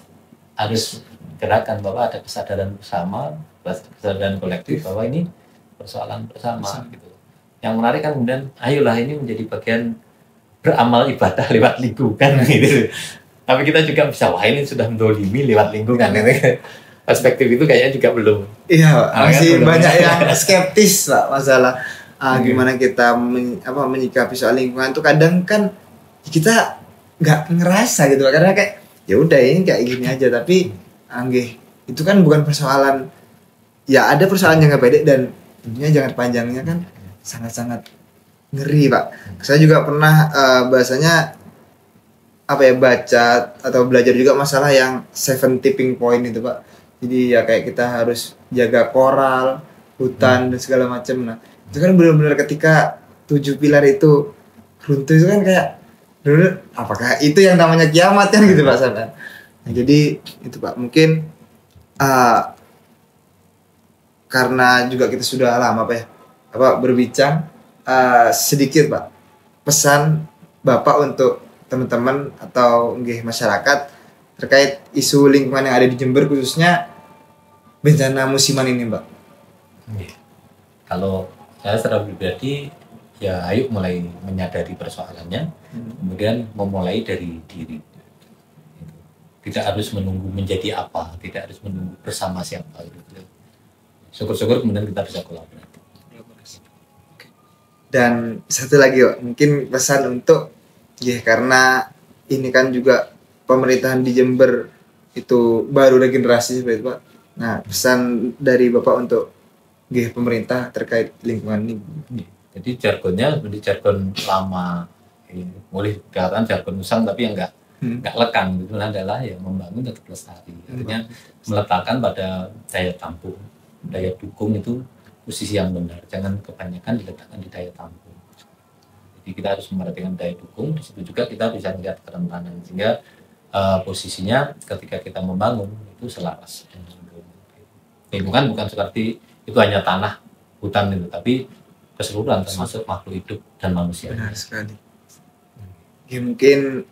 harus gerakan bahwa ada kesadaran bersama, kesadaran kolektif bahwa ini persoalan bersama gitu. Yang menarik kan kemudian, ayolah ini menjadi bagian beramal ibadah lewat lingkungan gitu. Tapi kita juga bisa, wah ini sudah mendolimi lewat lingkungan. Perspektif itu kayaknya juga belum. Iya, Pak. Masih banyak yang skeptis, Pak, masalah gimana kita menyikapi soal lingkungan itu. Kadang kan kita nggak ngerasa gitu, Pak. Karena kayak ya udah ini kayak gini aja, tapi itu kan bukan persoalan. Ya ada persoalan jangka pendek dan tentunya jangka panjangnya kan sangat-sangat ngeri, Pak. Saya juga pernah bahasanya baca atau belajar juga masalah yang 7 tipping point itu, Pak. Jadi ya kayak kita harus jaga koral, hutan dan segala macam. Nah, itu kan benar-benar ketika 7 pilar itu runtuh itu kan kayak benar-benar apakah itu yang namanya kiamat kan gitu, Pak Sadan. Nah, jadi itu, Pak, mungkin karena juga kita sudah lama berbincang, sedikit, Pak, pesan Bapak untuk teman-teman atau masyarakat terkait isu lingkungan yang ada di Jember, khususnya bencana musiman ini, Mbak. Kalau saya secara pribadi, ya ayo mulai menyadari persoalannya, kemudian memulai dari diri. Tidak harus menunggu menjadi apa, tidak harus menunggu bersama siapa. Gitu. Syukur-syukur kemudian kita bisa kolaborasi. Dan satu lagi, Pak, mungkin pesan untuk karena ini kan juga pemerintahan di Jember itu baru regenerasi seperti itu, Pak. Nah, pesan dari Bapak untuk pemerintah terkait lingkungan ini. Jadi jargonnya seperti jargon lama, boleh dikatakan jargon usang tapi yang nggak lekang gitu adalah ya membangun tetap lestari. Artinya meletakkan pada daya tampung, daya dukung itu posisi yang benar. Jangan kebanyakan diletakkan di daya tampung. Jadi kita harus memperhatikan daya dukung. Di situ juga kita bisa melihat kerentanan sehingga posisinya ketika kita membangun itu selaras. Lingkungan bukan seperti itu hanya tanah, hutan itu, tapi keseluruhan termasuk makhluk hidup dan manusia. Benar sekali. Mungkin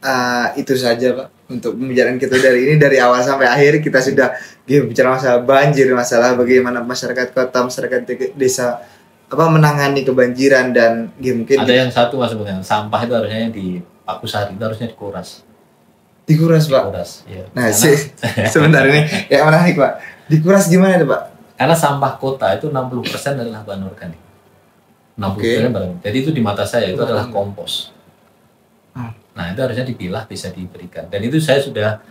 itu saja, Pak, untuk pembicaraan kita dari awal sampai akhir. Kita sudah bicara masalah banjir, masalah bagaimana masyarakat kota, masyarakat desa menangani kebanjiran, dan mungkin ada yang satu, Mas, sebenarnya sampah itu harusnya di Pak Kusari itu harusnya dikuras, Pak. Ya. Nah, sebentar ini yang menarik, Pak. Dikuras gimana itu, Pak? Karena sampah kota itu 60% adalah bahan organik. 60% bahan organik. Jadi itu di mata saya itu adalah kompos. Nah, itu harusnya dipilah, bisa diberikan. Dan itu saya sudah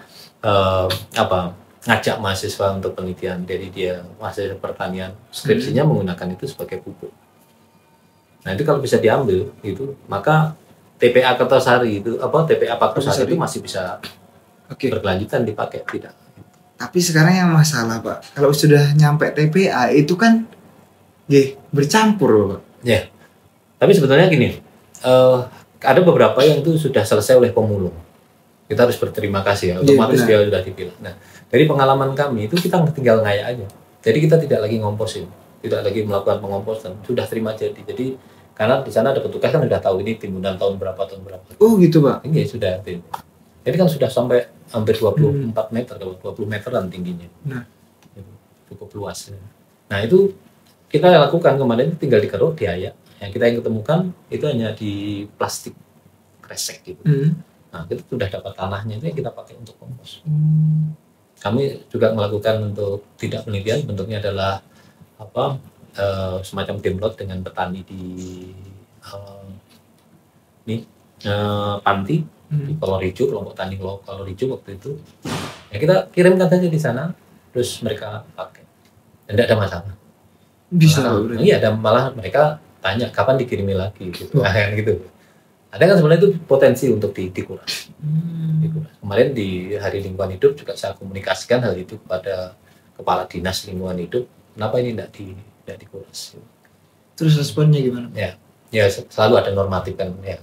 ngajak mahasiswa untuk penelitian. Jadi dia mahasiswa pertanian, skripsinya menggunakan itu sebagai pupuk. Nah, itu kalau bisa diambil itu, maka TPA Kertosari itu TPA Pak Kertosari itu masih bisa berkelanjutan dipakai, tidak. Tapi sekarang yang masalah, Pak, kalau sudah nyampe TPA itu kan bercampur, Pak. Ya. Tapi sebetulnya gini, ada beberapa yang itu sudah selesai oleh pemulung. Kita harus berterima kasih ya, otomatis dia sudah dipilah. Nah, dari pengalaman kami itu kita tinggal ngayak aja. Jadi kita tidak lagi ngomposin, tidak lagi melakukan pengomposan, sudah terima jadi. Jadi karena di sana ada petugas kan sudah tahu ini timbunan tahun berapa. Oh gitu, Pak. Ini sudah. Jadi kan sudah sampai hampir 24 meter, 20 meteran tingginya. Nah, cukup luas. Nah, itu kita lakukan kemarin, tinggal dikeruk, diayak. Yang kita yang ketemukan itu hanya di plastik kresek gitu. Nah, kita sudah dapat tanahnya, itu yang kita pakai untuk kompos. Kami juga melakukan untuk tidak penelitian, bentuknya adalah semacam demlot dengan petani di Panti di Kolorijo, kelompok tani Kolorijo waktu itu. Ya kita kirimkan saja di sana, terus mereka pakai, dan tidak ada masalah. Bisa. Iya, dan malah mereka tanya kapan dikirimi lagi gitu, gitu. Ada kan sebenarnya itu potensi untuk dikuras. Kemarin di Hari Lingkungan Hidup juga saya komunikasikan hal itu kepada Kepala Dinas Lingkungan Hidup. Kenapa ini tidak dikuras? Terus responnya gimana? Ya selalu ada normatif kan. Ya.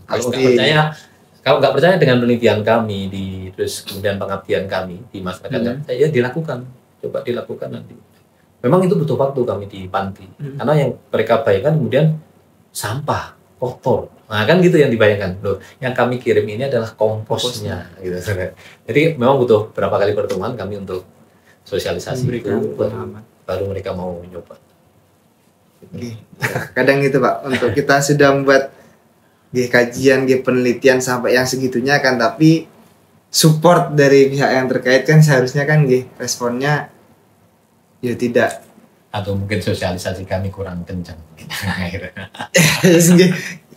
Kalau nggak percaya dengan penelitian kami terus kemudian pengabdian kami di masyarakat, ya dilakukan. coba dilakukan nanti. Memang itu butuh waktu kami di panti, karena yang mereka bayangkan kemudian sampah kotor. Nah kan gitu yang dibayangkan. Loh, yang kami kirim ini adalah komposnya. Gitu. Jadi memang butuh berapa kali pertemuan kami untuk sosialisasi itu, baru mereka mau nyoba. Kadang gitu Pak, untuk kita sudah membuat kajian, penelitian sampai yang segitunya kan, tapi support dari pihak yang terkait kan seharusnya kan responnya ya tidak, atau mungkin sosialisasi kami kurang kencang.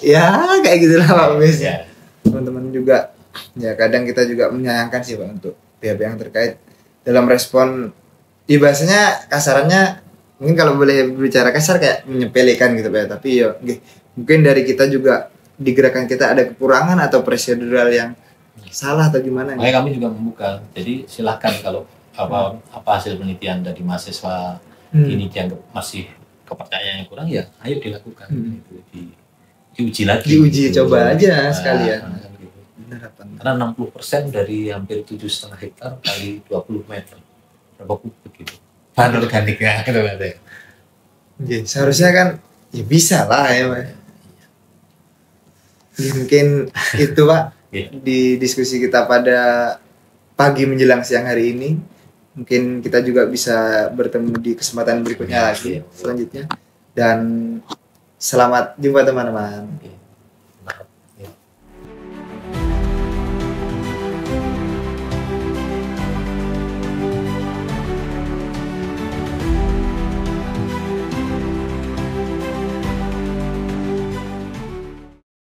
Ya kayak gitulah Pak biasanya. Teman-teman juga ya kadang kita juga menyayangkan sih Pak untuk pihak yang terkait dalam respon. Bahasanya kasarannya mungkin kalau boleh bicara kasar kayak menyepelekan gitu Pak ya. Tapi ya mungkin dari kita juga di gerakan kita ada kekurangan atau prosedural yang salah atau gimana. Makanya kami juga membuka. Jadi silakan kalau apa hasil penelitian dari mahasiswa ini dianggap masih kepercayaan yang kurang, ya ayo dilakukan. Diuji lagi. Diuji coba aja sekalian. Gitu. Karena 60% dari hampir 7,5 hektar kali 20 meter. Berapa kubik gitu. Bahan organik ya. Seharusnya kan ya bisa lah ya Pak. Mungkin itu Pak di diskusi kita pada pagi menjelang siang hari ini. Mungkin kita juga bisa bertemu di kesempatan berikutnya lagi selanjutnya. Dan selamat jumpa teman-teman.